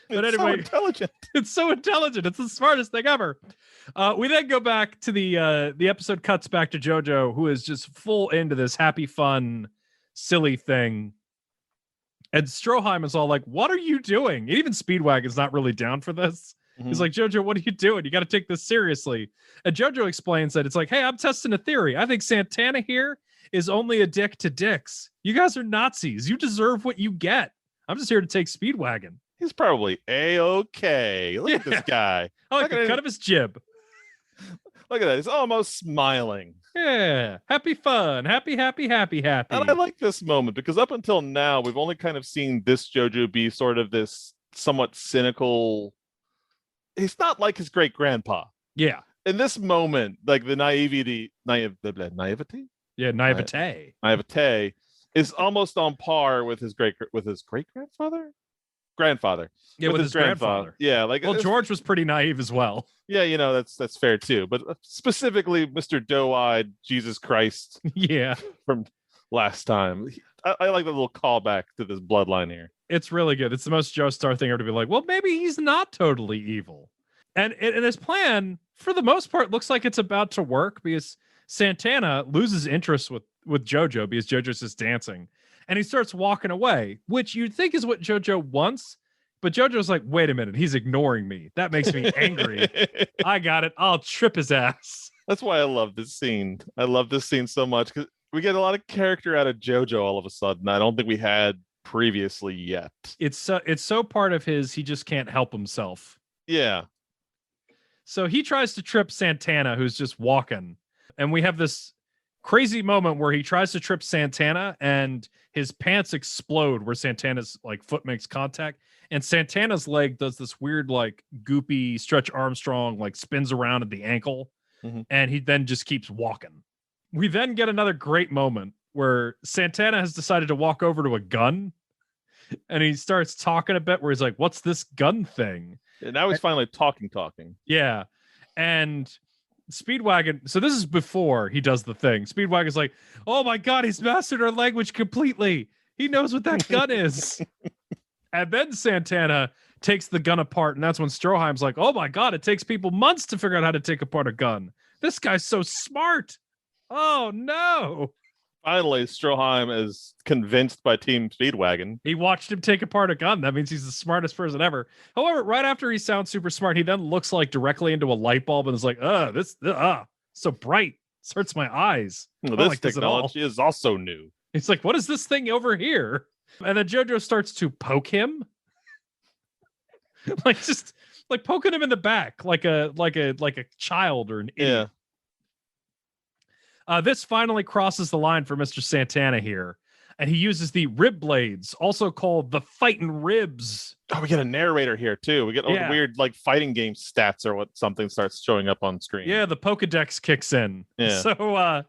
But It's anyway, so intelligent. It's so intelligent. It's the smartest thing ever. We then go back to the episode cuts back to JoJo, who is just full into this happy, fun, silly thing. And Stroheim is all like, what are you doing? And even Speedwagon's not really down for this. He's like, JoJo, what are you doing? You got to take this seriously. And JoJo explains that it's like, hey, I'm testing a theory. I think Santana here is only a dick to dicks. You guys are Nazis. You deserve what you get. I'm just here to take Speedwagon. He's probably A-okay. Look at this guy. I like the cut of his jib. Look at that. He's almost smiling. Yeah. Happy fun. Happy. And I like this moment because up until now, we've only kind of seen this JoJo be sort of this somewhat cynical. He's not like his great grandpa. Yeah. In this moment, like the naivety. Yeah, naivete is almost on par with his great grandfather. Yeah, with his grandfather. Yeah, like George was pretty naive as well. Yeah, that's fair too. But specifically, Mr. Doe-eyed Jesus Christ. Yeah, from last time. I like the little callback to this bloodline here. It's really good. It's the most Joe Star thing ever to be like, well, maybe he's not totally evil. And his plan, for the most part, looks like it's about to work because Santana loses interest with JoJo because JoJo's just dancing. And he starts walking away, which you'd think is what JoJo wants. But JoJo's like, wait a minute, he's ignoring me. That makes me angry. I got it. I'll trip his ass. That's why I love this scene. I love this scene so much because we get a lot of character out of JoJo all of a sudden. I don't think we had previously yet. It's so part of his, he just can't help himself. Yeah. So he tries to trip Santana, who's just walking. And we have this crazy moment where he tries to trip Santana and his pants explode where Santana's like foot makes contact. And Santana's leg does this weird, like goopy Stretch Armstrong, like spins around at the ankle. Mm-hmm. And he then just keeps walking. We then get another great moment where Santana has decided to walk over to a gun. And he starts talking a bit where he's like, what's this gun thing? And now he's finally talking. Yeah. And Speedwagon, so this is before he does the thing. Speedwagon's like, oh my God, he's mastered our language completely. He knows what that gun is. And then Santana takes the gun apart, and that's when Stroheim's like, oh my God, it takes people months to figure out how to take apart a gun. This guy's so smart. Oh no. Finally, Stroheim is convinced by Team Speedwagon. He watched him take apart a gun. That means he's the smartest person ever. However, right after he sounds super smart, he then looks like directly into a light bulb and is like, this so bright. This hurts my eyes. Well, this technology is also new. He's like, what is this thing over here? And then JoJo starts to poke him. just poking him in the back like a child or an idiot. Yeah. This finally crosses the line for Mr. Santana here. And he uses the rib blades, also called the fighting ribs. Oh, we get a narrator here too. We get all the weird fighting game stats or what something starts showing up on screen. Yeah, the Pokedex kicks in. Yeah. So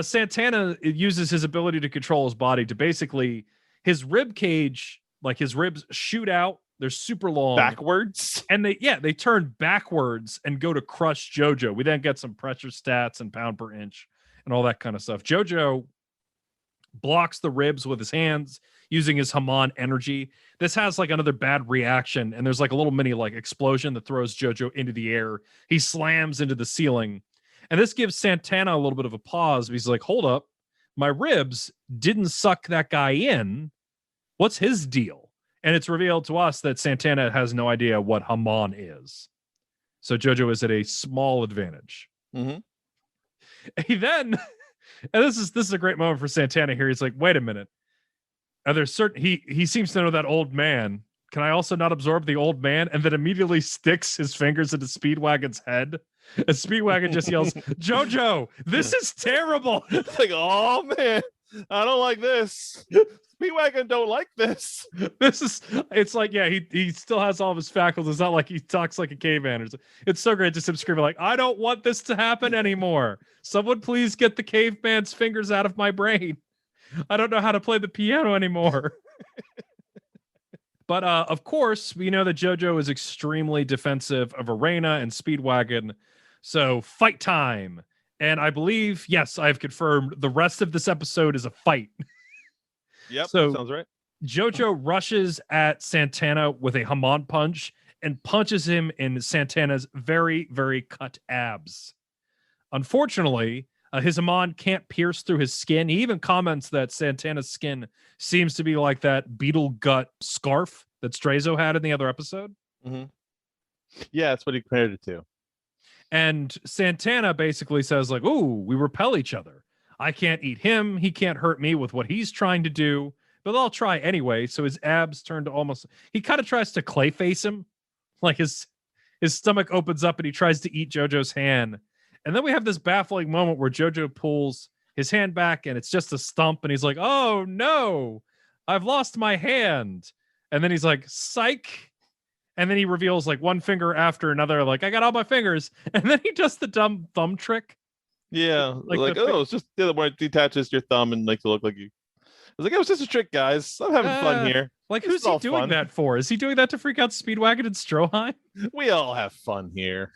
Santana uses his ability to control his body to basically his rib cage, like his ribs shoot out. They're super long. Backwards? And they turn backwards and go to crush JoJo. We then get some pressure stats and pound per inch and all that kind of stuff. JoJo blocks the ribs with his hands using his Haman energy. This has another bad reaction, and there's a little mini explosion that throws JoJo into the air. He slams into the ceiling. And this gives Santana a little bit of a pause. He's like, hold up. My ribs didn't suck that guy in. What's his deal? And it's revealed to us that Santana has no idea what Haman is. So JoJo is at a small advantage. Mm-hmm. He then, and this is a great moment for Santana here. He's like, wait a minute. Are there certain, he seems to know that old man. Can I also not absorb the old man? And then immediately sticks his fingers into Speedwagon's head. And Speedwagon just yells, JoJo, this is terrible. It's like, oh man, I don't like this. Speedwagon don't like this. It's like, yeah, he still has all of his faculties. It's not like he talks like a caveman. It's so great just him screaming like, I don't want this to happen anymore. Someone please get the caveman's fingers out of my brain. I don't know how to play the piano anymore. But of course, we know that JoJo is extremely defensive of Arena and Speedwagon. So fight time. And I believe, yes, I've confirmed the rest of this episode is a fight. Yep, So sounds right. JoJo rushes at Santana with a Hamon punch and punches him in Santana's very, very cut abs. Unfortunately, his Hamon can't pierce through his skin. He even comments that Santana's skin seems to be like that beetle gut scarf that Strazo had in the other episode. Mm-hmm. Yeah, that's what he compared it to. And Santana basically says, like, ooh, we repel each other. I can't eat him. He can't hurt me with what he's trying to do, but I'll try anyway. So his abs turn to almost, he kind of tries to clay face him. Like his stomach opens up and he tries to eat JoJo's hand. And then we have this baffling moment where JoJo pulls his hand back and it's just a stump. And he's like, oh no, I've lost my hand. And then he's like, psych. And then he reveals like one finger after another, like, I got all my fingers. And then he does the dumb thumb trick. Yeah, like oh, it's just the other one detaches your thumb and makes it look like you. I was like, it was just a trick, guys. I'm having fun here. Like, who's he doing that for? Is he doing that to freak out Speedwagon and Stroheim? We all have fun here.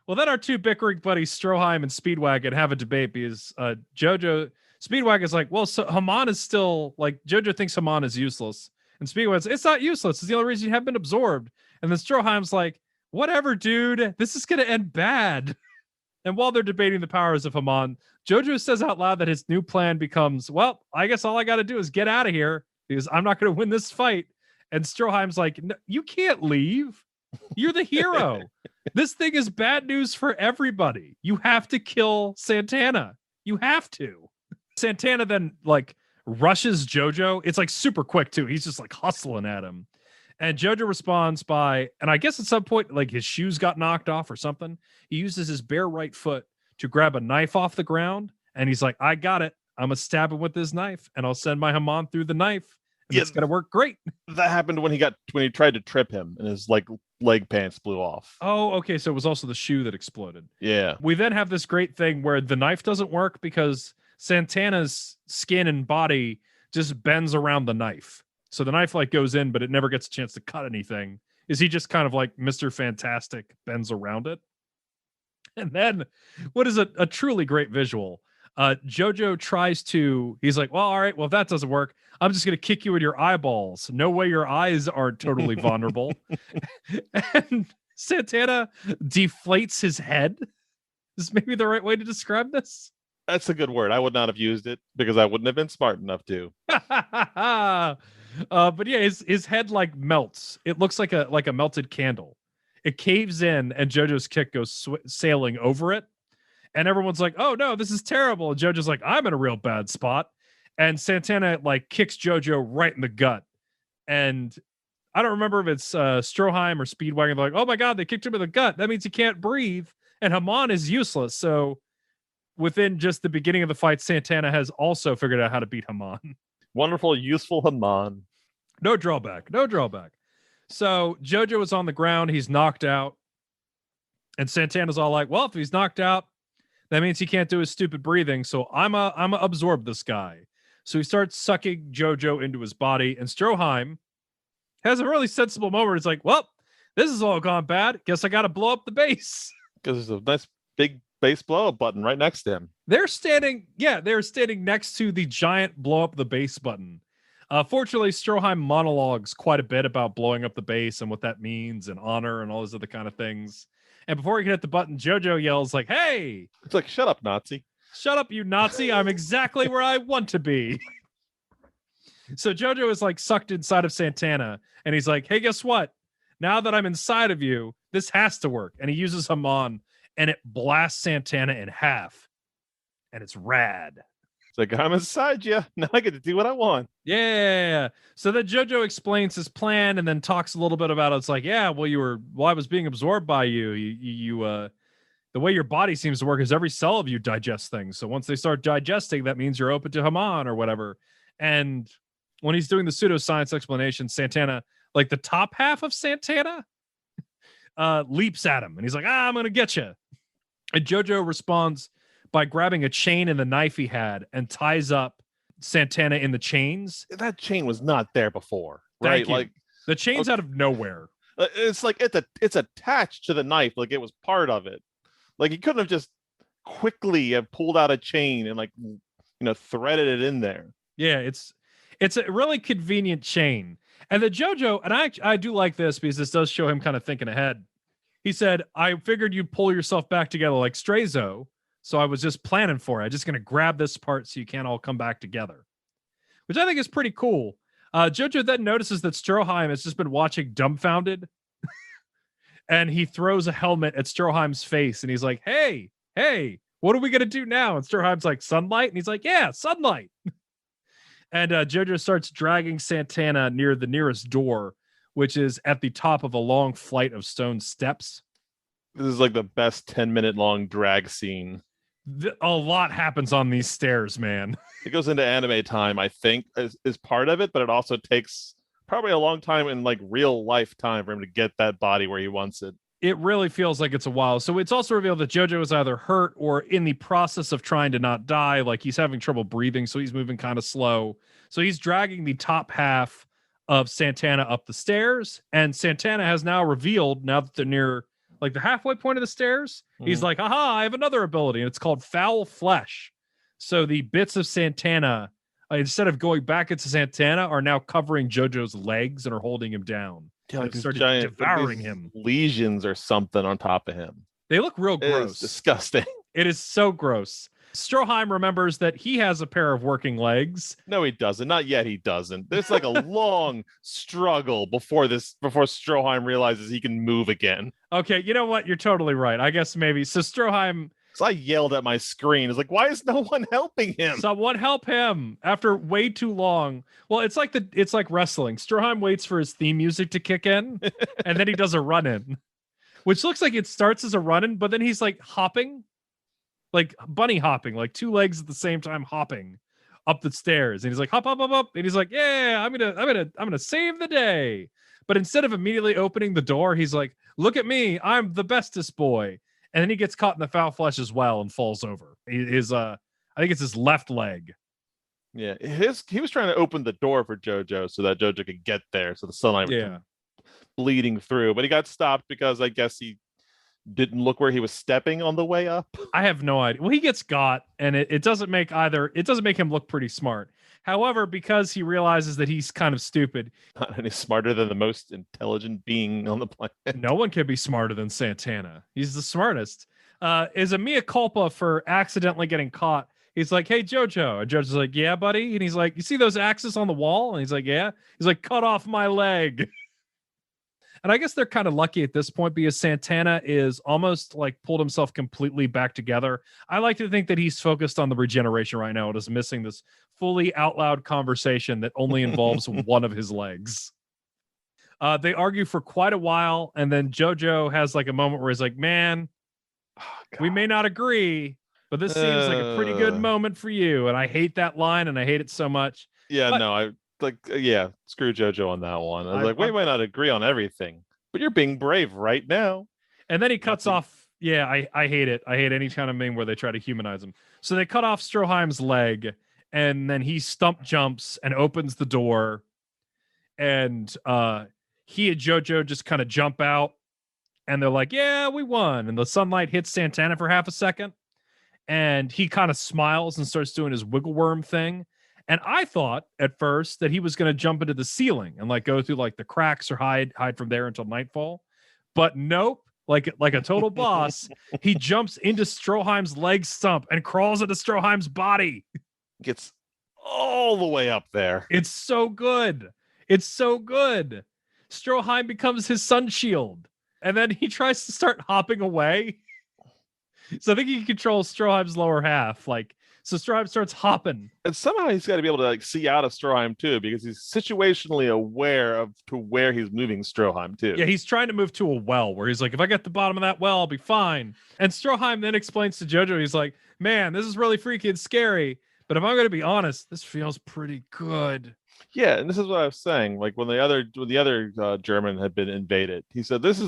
Well, then our two bickering buddies, Stroheim and Speedwagon, have a debate because JoJo, Speedwagon's like, well, so Hamon is still, like, JoJo thinks Hamon is useless. And Speedwagon's, it's not useless. It's the only reason you have been absorbed. And then Stroheim's like, whatever, dude. This is going to end bad. And while they're debating the powers of Hamon, JoJo says out loud that his new plan becomes, well, I guess all I got to do is get out of here because I'm not going to win this fight. And Stroheim's like, no, you can't leave. You're the hero. This thing is bad news for everybody. You have to kill Santana. You have to. Santana then like rushes JoJo. It's like super quick too. He's just like hustling at him. And JoJo responds by, and I guess at some point, like his shoes got knocked off or something. He uses his bare right foot to grab a knife off the ground. And he's like, I got it. I'm going to stab him with this knife and I'll send my Hamon through the knife. And it's going to work great. That happened when he tried to trip him and his like leg pants blew off. Oh, okay. So it was also the shoe that exploded. Yeah. We then have this great thing where the knife doesn't work because Santana's skin and body just bends around the knife. So the knife like goes in, but it never gets a chance to cut anything. Is he just kind of like Mr. Fantastic bends around it? And then what is a truly great visual? JoJo tries to, he's like, well, all right, well, if that doesn't work, I'm just going to kick you in your eyeballs. No way your eyes aren't totally vulnerable. And Santana deflates his head. Is maybe the right way to describe this? That's a good word. I would not have used it because I wouldn't have been smart enough to. But yeah, his head like melts. It looks like a melted candle. It caves in, and JoJo's kick goes sailing over it. And everyone's like, "Oh no, this is terrible." And JoJo's like, "I'm in a real bad spot." And Santana like kicks JoJo right in the gut. And I don't remember if it's Stroheim or Speedwagon. They're like, "Oh my god, they kicked him in the gut. That means he can't breathe." And Hamon is useless. So within just the beginning of the fight, Santana has also figured out how to beat Hamon. Wonderful, useful Hamon. No drawback. No drawback. So JoJo is on the ground. He's knocked out. And Santana's all like, well, if he's knocked out, that means he can't do his stupid breathing. So I'm a absorb this guy. So he starts sucking JoJo into his body. And Stroheim has a really sensible moment. It's like, well, this is all gone bad. Guess I got to blow up the base. Because there's a nice big base blow up button right next to him. They're standing next to the giant blow up the base button. Fortunately, Stroheim monologues quite a bit about blowing up the base and what that means and honor and all those other kind of things. And before he can hit the button, JoJo yells like, hey! It's like, shut up, Nazi. Shut up, you Nazi. I'm exactly where I want to be. So JoJo is like sucked inside of Santana. And he's like, hey, guess what? Now that I'm inside of you, this has to work. And he uses Hamon and it blasts Santana in half. And it's rad. It's like, I'm inside you. Now I get to do what I want. Yeah. So then JoJo explains his plan and then talks a little bit about it. It's like, yeah, well, I was being absorbed by you. You the way your body seems to work is every cell of you digests things. So once they start digesting, that means you're open to Hamon or whatever. And when he's doing the pseudoscience explanation, Santana, like the top half of Santana, leaps at him. And he's like, I'm going to get you. And JoJo responds by grabbing a chain and the knife he had and ties up Santana in the chains. That chain was not there before, right? Like The chain's out of nowhere. It's like it's attached to the knife, like it was part of it. Like he couldn't have just quickly have pulled out a chain and threaded it in there. Yeah, it's a really convenient chain. And the JoJo, and I do like this because this does show him kind of thinking ahead. He said, I figured you'd pull yourself back together like Strazo, so I was just planning for it. I'm just going to grab this part so you can't all come back together, which I think is pretty cool. JoJo then notices that Stroheim has just been watching dumbfounded, and he throws a helmet at Stroheim's face, and he's like, hey, what are we going to do now? And Stroheim's like, sunlight? And he's like, yeah, sunlight. And JoJo starts dragging Santana near the nearest door, which is at the top of a long flight of stone steps. This is like the best 10-minute long drag scene. A lot happens on these stairs, man. It goes into anime time, I think, is part of it, but it also takes probably a long time in like real life time for him to get that body where he wants it. It really feels like it's a while. So it's also revealed that JoJo is either hurt or in the process of trying to not die. Like he's having trouble breathing, so he's moving kind of slow. So he's dragging the top half of Santana up the stairs, and Santana has now revealed, now that they're near like the halfway point of the stairs, he's like, aha, I have another ability, and it's called Foul Flesh. So the bits of Santana, instead of going back into Santana, are now covering JoJo's legs and are holding him down. Yeah, like started giant, devouring him. Lesions or something on top of him. They look real gross. It's disgusting. It is so gross. Stroheim remembers that he has a pair of working legs. No, he doesn't. Not yet. He doesn't. There's like a long struggle before Stroheim realizes he can move again. Okay, you know what? You're totally right. I guess maybe. So Stroheim. So I yelled at my screen. It's like, why is no one helping him? Someone help him after way too long. Well, it's like wrestling. Stroheim waits for his theme music to kick in, and then he does a run-in, which looks like it starts as a run-in, but then he's like hopping, like bunny hopping, like two legs at the same time hopping up the stairs. And he's like, hop, hop, hop, hop. And he's like, yeah, I'm gonna save the day. But instead of immediately opening the door, he's like, look at me, I'm the bestest boy. And then he gets caught in the foul flesh as well and falls over. I think it's his left leg. Yeah, he was trying to open the door for JoJo so that JoJo could get there, so the sunlight would come bleeding through. But he got stopped because I guess he didn't look where he was stepping on the way up. I have no idea. Well, he gets got, and it doesn't make him look pretty smart. However, because he realizes that he's kind of stupid. Not any smarter than the most intelligent being on the planet. No one can be smarter than Santana. He's the smartest. Is a mea culpa for accidentally getting caught. He's like, hey, JoJo. And JoJo's like, yeah, buddy. And he's like, you see those axes on the wall? And he's like, yeah. He's like, cut off my leg. And I guess they're kind of lucky at this point because Santana is almost like pulled himself completely back together. I like to think that he's focused on the regeneration right now. It is missing this fully out loud conversation that only involves one of his legs. They argue for quite a while. And then JoJo has like a moment where he's like, man, we may not agree, but this seems like a pretty good moment for you. And I hate that line and I hate it so much. Yeah, but, no, screw JoJo on that one. I was like, we might not agree on everything, but you're being brave right now. And then he cuts off. Yeah, I hate it. I hate any kind of meme where they try to humanize him. So they cut off Stroheim's leg, and then he stump jumps and opens the door. And he and JoJo just kind of jump out, and they're like, yeah, we won. And the sunlight hits Santana for half a second, and he kind of smiles and starts doing his wiggle worm thing. And I thought at first that he was going to jump into the ceiling and like go through like the cracks or hide from there until nightfall. But nope, like a total boss, he jumps into Stroheim's leg stump and crawls into Stroheim's body. Gets all the way up there. It's so good. It's so good. Stroheim becomes his sun shield. And then he tries to start hopping away. So I think he controls Stroheim's lower half. So Stroheim starts hopping. And somehow he's got to be able to like see out of Stroheim too, because he's situationally aware of to where he's moving Stroheim too. Yeah, he's trying to move to a well where he's like, if I get the bottom of that well, I'll be fine. And Stroheim then explains to JoJo, he's like, man, this is really freaky and scary. But if I'm going to be honest, this feels pretty good. Yeah, and this is what I was saying. Like when the other German had been invaded, he said, "This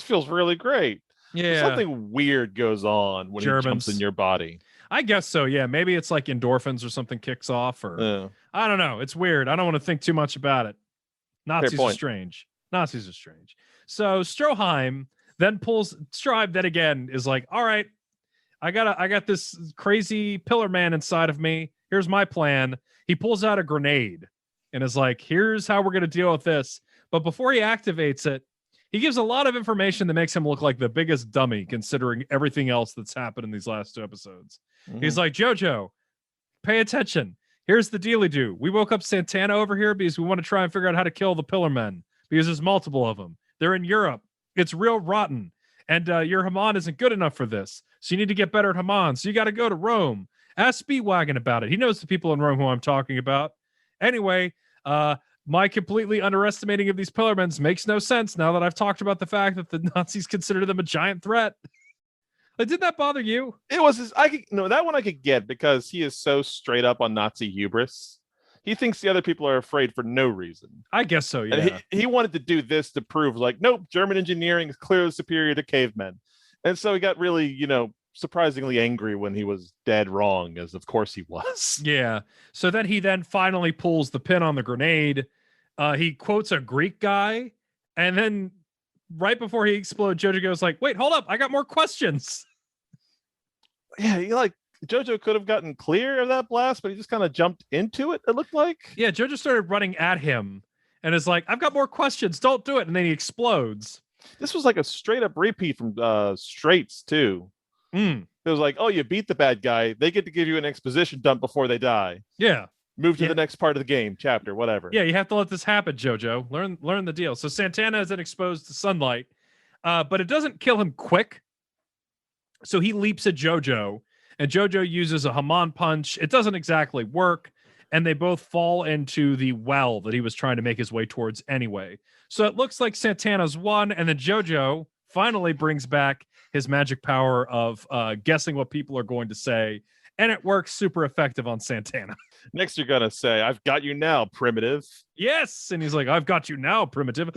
feels really great." Yeah, something weird goes on when he jumps in your body. I guess so. Yeah, maybe it's like endorphins or something kicks off, or I don't know. It's weird. I don't want to think too much about it. Nazis are strange. Nazis are strange. So Stroheim then pulls. Stroheim then again is like, all right, I got this crazy pillar man inside of me. Here's my plan. He pulls out a grenade and is like, here's how we're going to deal with this. But before he activates it, he gives a lot of information that makes him look like the biggest dummy, considering everything else that's happened in these last 2 episodes. He's like, JoJo, pay attention. Here's the dealy-do. We woke up Santana over here because we want to try and figure out how to kill the Pillar Men, because there's multiple of them. They're in Europe. It's real rotten. And your Haman isn't good enough for this. So you need to get better at Haman. So you got to go to Rome. Ask Speedwagon about it. He knows the people in Rome who I'm talking about. Anyway, my completely underestimating of these Pillarmen makes no sense now that I've talked about the fact that the Nazis consider them a giant threat. Like, did that bother you? It was that one I could get because he is so straight up on Nazi hubris. He thinks the other people are afraid for no reason. I guess so, yeah. And he wanted to do this to prove, like, nope, German engineering is clearly superior to cavemen. And so he got really, surprisingly angry when he was dead wrong, as of course he was. Yeah. So then he finally pulls the pin on the grenade. He quotes a Greek guy, and then right before he explodes, JoJo goes like, wait, hold up, I got more questions. Yeah, JoJo could have gotten clear of that blast, but he just kind of jumped into it looked like. Yeah, JoJo started running at him and is like, I've got more questions, don't do it. And then he explodes. This was like a straight up repeat from Straits too. It was like, oh, you beat the bad guy. They get to give you an exposition dump before they die. Yeah. Move to the next part of the game, chapter, whatever. Yeah, you have to let this happen, JoJo. Learn the deal. So Santana isn't exposed to sunlight, but it doesn't kill him quick. So he leaps at JoJo, and JoJo uses a Haman punch. It doesn't exactly work, and they both fall into the well that he was trying to make his way towards anyway. So it looks like Santana's won, and then JoJo finally brings back his magic power of guessing what people are going to say, and it works super effective on Santana. Next, you're going to say, I've got you now, primitive. Yes, and he's like, I've got you now, primitive.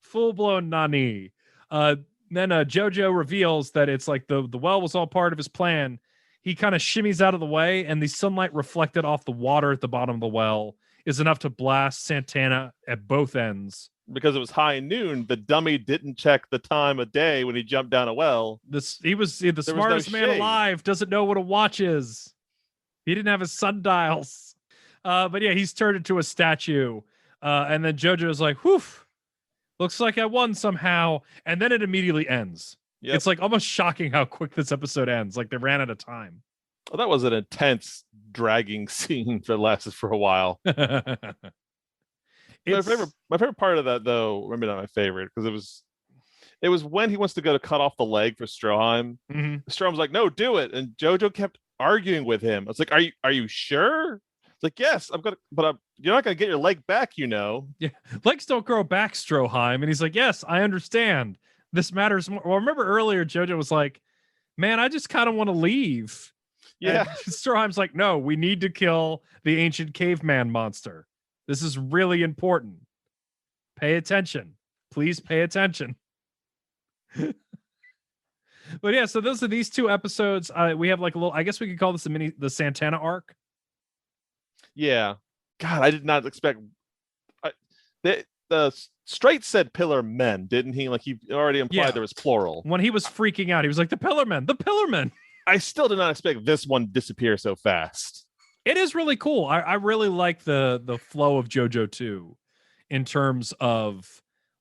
Full-blown Nani. Then JoJo reveals that it's like the well was all part of his plan. He kind of shimmies out of the way, and the sunlight reflected off the water at the bottom of the well is enough to blast Santana at both ends. Because it was high noon, the dummy didn't check the time of day when he jumped down a well. He was the smartest man alive, doesn't know what a watch is. He didn't have his sundials. But yeah, he's turned into a statue. And then JoJo's like, whew, looks like I won somehow. And then it immediately ends. Yep. It's like almost shocking how quick this episode ends. Like they ran out of time. Well, that was an intense, dragging scene that lasted for a while. My favorite part of that, though, maybe not my favorite, because it was when he wants to go to cut off the leg for Stroheim. Stroheim's like, no, do it. And JoJo kept arguing with him. It's like, are you sure? It's like, yes, you're not gonna get your leg back, Yeah, legs don't grow back, Stroheim. And he's like, yes, I understand. This matters more. Well, remember earlier, JoJo was like, man, I just kind of want to leave. Yeah. And Stroheim's like, no, we need to kill the ancient caveman monster. This is really important. Pay attention. Please pay attention. But yeah, so those are these 2 episodes. We have like a little, I guess we could call this the Santana arc. Yeah. God, I did not expect. The Straight said pillar men, didn't he? Like he already implied there was plural. When he was freaking out, he was like, the pillar men. I still did not expect this one to disappear so fast. It is really cool. I really like the flow of JoJo too, in terms of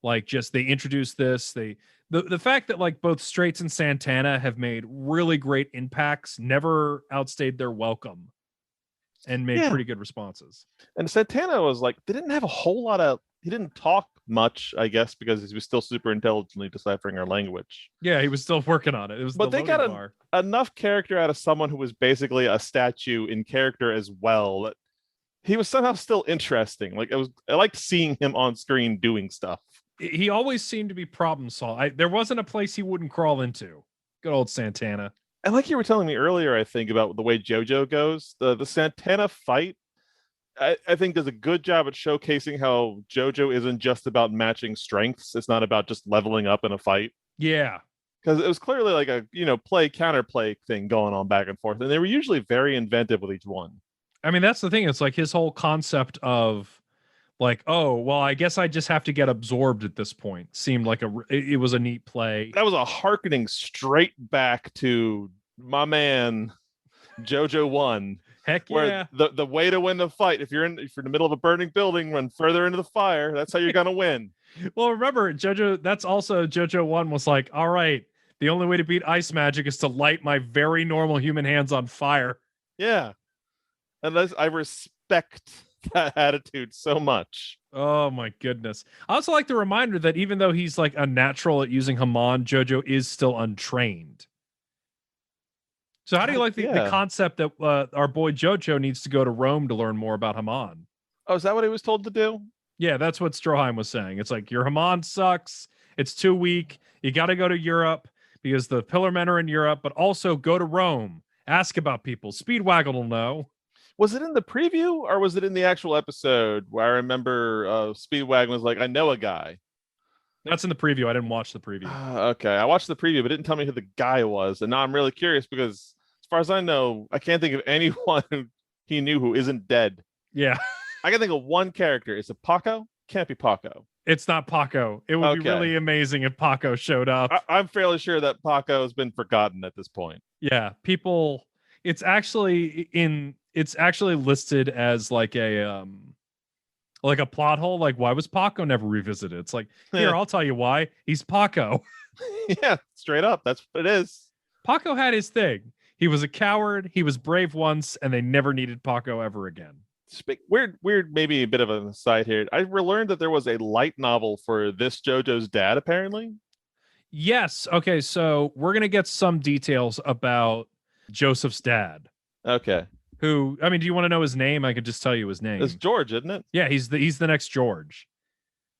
like just they introduced this. The fact that like both Straits and Santana have made really great impacts, never outstayed their welcome, and made pretty good responses. And Santana was like, they didn't have a whole lot of. He didn't talk much, I guess, because he was still super intelligently deciphering our language. Yeah, he was still working on it. But they got enough character out of someone who was basically a statue in character as well. That he was somehow still interesting. Like I liked seeing him on screen doing stuff. He always seemed to be problem solving. There wasn't a place he wouldn't crawl into. Good old Santana. And like you were telling me earlier, I think about the way JoJo goes, the Santana fight. I think does a good job at showcasing how JoJo isn't just about matching strengths. It's not about just leveling up in a fight. Yeah. Because it was clearly like a, play counterplay thing going on back and forth. And they were usually very inventive with each one. I mean, that's the thing. It's like his whole concept of Like, oh, well, I guess I just have to get absorbed at this point. Seemed like it was a neat play. That was a hearkening straight back to my man JoJo 1. Heck Where yeah. the way to win the fight, if you're in the middle of a burning building, run further into the fire. That's how you're gonna win. Well, remember, JoJo, that's also JoJo 1 was like, all right, the only way to beat ice magic is to light my very normal human hands on fire. Yeah. Unless I respect that attitude so much. Oh my goodness. I also like the reminder that even though he's like a natural at using Haman, JoJo is still untrained. So how do you like the concept that our boy JoJo needs to go to Rome to learn more about Haman? Oh, is that what he was told to do? Yeah, that's what Stroheim was saying. It's like, your Haman sucks. It's too weak. You got to go to Europe because the Pillar Men are in Europe, but also go to Rome. Ask about people. Speedwagon will know. Was it in the preview or was it in the actual episode where I remember Speedwagon was like, I know a guy? That's in the preview. I didn't watch the preview. Okay, I watched the preview, but it didn't tell me who the guy was. And now I'm really curious because as far as I know, I can't think of anyone who he knew who isn't dead. Yeah. I can think of one character. Is it Paco? Can't be Paco. It's not Paco. It would be really amazing if Paco showed up. I'm fairly sure that Paco has been forgotten at this point. Yeah, people. It's actually listed as like a plot hole. Like, why was Paco never revisited? It's like, here, I'll tell you why. He's Paco. Yeah, straight up. That's what it is. Paco had his thing. He was a coward. He was brave once, and they never needed Paco ever again. Weird, maybe a bit of an aside here. I learned that there was a light novel for this JoJo's dad, apparently. Yes. Okay, so we're going to get some details about Joseph's dad. Okay. Who, I mean, do you want to know his name? I could just tell you his name. It's George, isn't it? Yeah, he's the next George.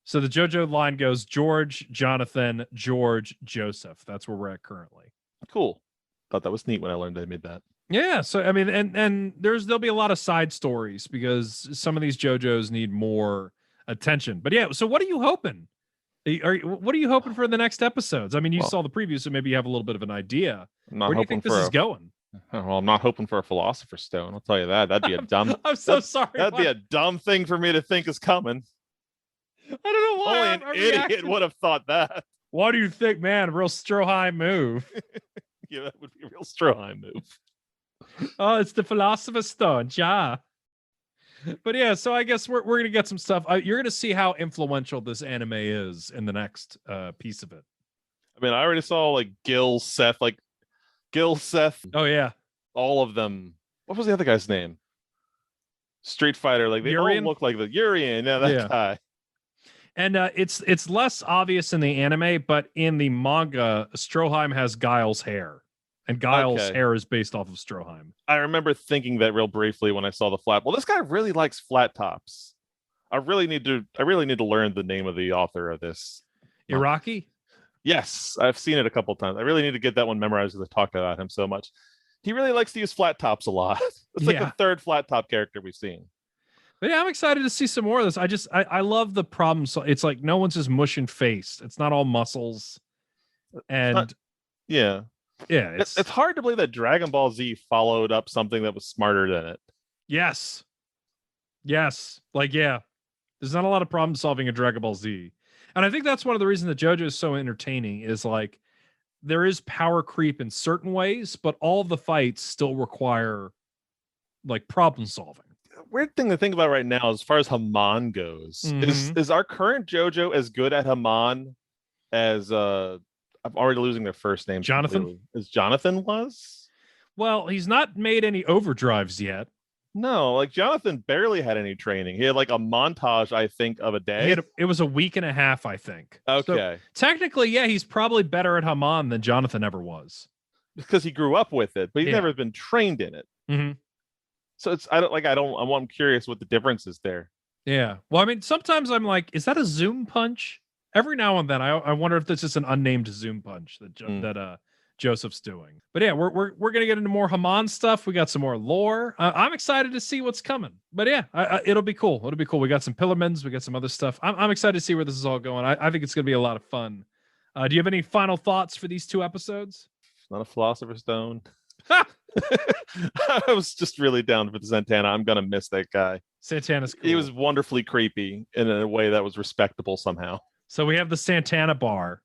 So the JoJo line goes George, Jonathan, George, Joseph. That's where we're at currently. Cool. Thought that was neat when I learned they made that. Yeah, so I mean, and there'll be a lot of side stories because some of these JoJos need more attention. But yeah, so what are you hoping? What are you hoping for the next episodes? I mean, you saw the preview, so maybe you have a little bit of an idea. Where do you think this is going? Well, I'm not hoping for a Philosopher's Stone. I'll tell you that. That'd be a dumb. I'm so sorry. That'd be a dumb thing for me to think is coming. I don't know why. Only an idiot would have thought that. What do you think, man? A real Stroheim move. Yeah, that would be a real Stroheim move. Oh, it's the Philosopher's Stone, yeah. But yeah, so I guess we're gonna get some stuff. You're gonna see how influential this anime is in the next piece of it. I mean, I already saw like Gil, Seth. Oh yeah, all of them. What was the other guy's name? Street Fighter. Like they Urian? all look like the Urian. Yeah, that guy. And it's less obvious in the anime, but in the manga, Stroheim has Guile's hair. And Guile's hair is based off of Stroheim. I remember thinking that real briefly when I saw the flat. Well, this guy really likes flat tops. I really need to learn the name of the author of this. Iraqi? Yes, I've seen it a couple times. I really need to get that one memorized because I talked about him so much. He really likes to use flat tops a lot. It's like the third flat top character we've seen. But yeah, I'm excited to see some more of this. I love the problem. So it's like no one's just mush and faced. It's not all muscles. And yeah, it's hard to believe that Dragon Ball Z followed up something that was smarter than it. Yes. Like, yeah, there's not a lot of problem solving in Dragon Ball Z. And I think that's one of the reasons that JoJo is so entertaining is like there is power creep in certain ways, but all of the fights still require like problem solving. Weird thing to think about right now as far as Haman goes is our current JoJo as good at Haman as I'm already losing their first name. Jonathan? Completely. As Jonathan was? Well, he's not made any overdrives yet. No, like Jonathan barely had any training. He had like a montage, I think, of a day. It was a week and a half, I think. Okay. So, technically, yeah, he's probably better at Haman than Jonathan ever was. Because he grew up with it, but he's never been trained in it. Mm-hmm. So I'm curious what the difference is there. Yeah. Well, I mean, sometimes I'm like, is that a Zoom punch? Every now and then, I wonder if this is an unnamed Zoom punch that Joseph's doing. But yeah, we're gonna get into more Haman stuff. We got some more lore. I'm excited to see what's coming. But yeah, it'll be cool. It'll be cool. We got some Pillarmans. We got some other stuff. I'm excited to see where this is all going. I think it's gonna be a lot of fun. Do you have any final thoughts for these 2 episodes? It's not a Philosopher's Stone. I was just really down for the Santana. I'm gonna miss that guy. Santana's cool. He was wonderfully creepy in a way that was respectable somehow. So we have the Santana bar.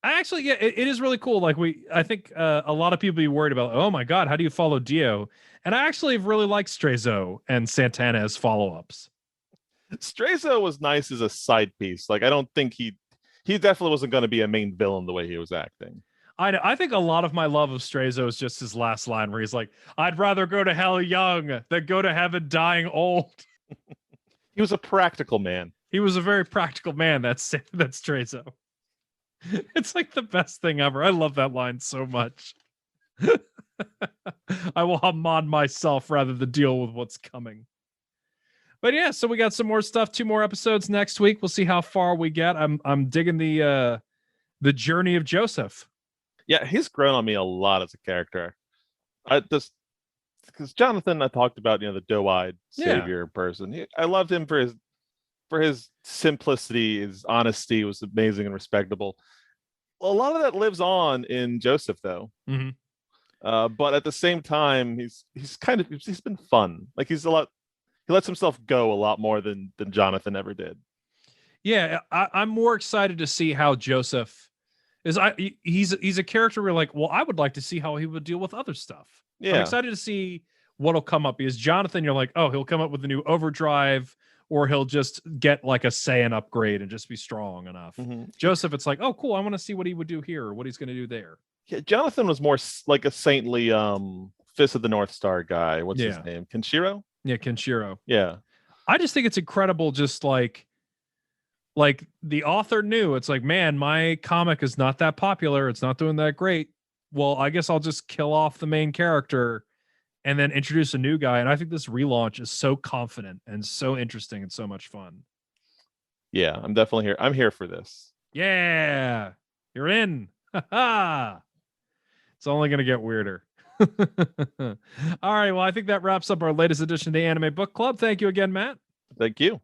I actually, yeah, it is really cool. Like I think a lot of people be worried about, oh my God, how do you follow Dio? And I actually really like Strayzo and Santana as follow-ups. Strayzo was nice as a side piece. Like I don't think he definitely wasn't going to be a main villain the way he was acting. I think a lot of my love of Strayzo is just his last line where he's like, I'd rather go to hell young than go to heaven dying old. He was a practical man. He was a very practical man. That's Strayzo. It's like the best thing ever. I love that line so much. I will Haman myself rather than deal with what's coming. But yeah, so we got some more stuff. 2 more episodes next week. We'll see how far we get. I'm digging the journey of Joseph. Yeah, he's grown on me a lot as a character. Because Jonathan, I talked about, the doe-eyed savior person. I loved him for his simplicity, his honesty was amazing and respectable. A lot of that lives on in Joseph, though. Mm-hmm. But at the same time, he's been fun. Like he lets himself go a lot more than Jonathan ever did. Yeah, I'm more excited to see how Joseph is. He's a character where like, well, I would like to see how he would deal with other stuff. Yeah. I'm excited to see what'll come up, because Jonathan, you're like, oh, he'll come up with a new overdrive, or he'll just get like a Saiyan upgrade and just be strong enough. Mm-hmm. Joseph, it's like, oh, cool, I want to see what he would do here, or what he's going to do there. Yeah, Jonathan was more like a saintly Fist of the North Star guy. What's his name? Kenshiro? Yeah, Kenshiro. Yeah. I just think it's incredible, just like the author knew, it's like, man, my comic is not that popular, it's not doing that great. Well, I guess I'll just kill off the main character and then introduce a new guy. And I think this relaunch is so confident and so interesting and so much fun. Yeah, I'm definitely here. I'm here for this. Yeah, you're in. It's only going to get weirder. All right, well, I think that wraps up our latest edition of the Anime Book Club. Thank you again, Matt. Thank you.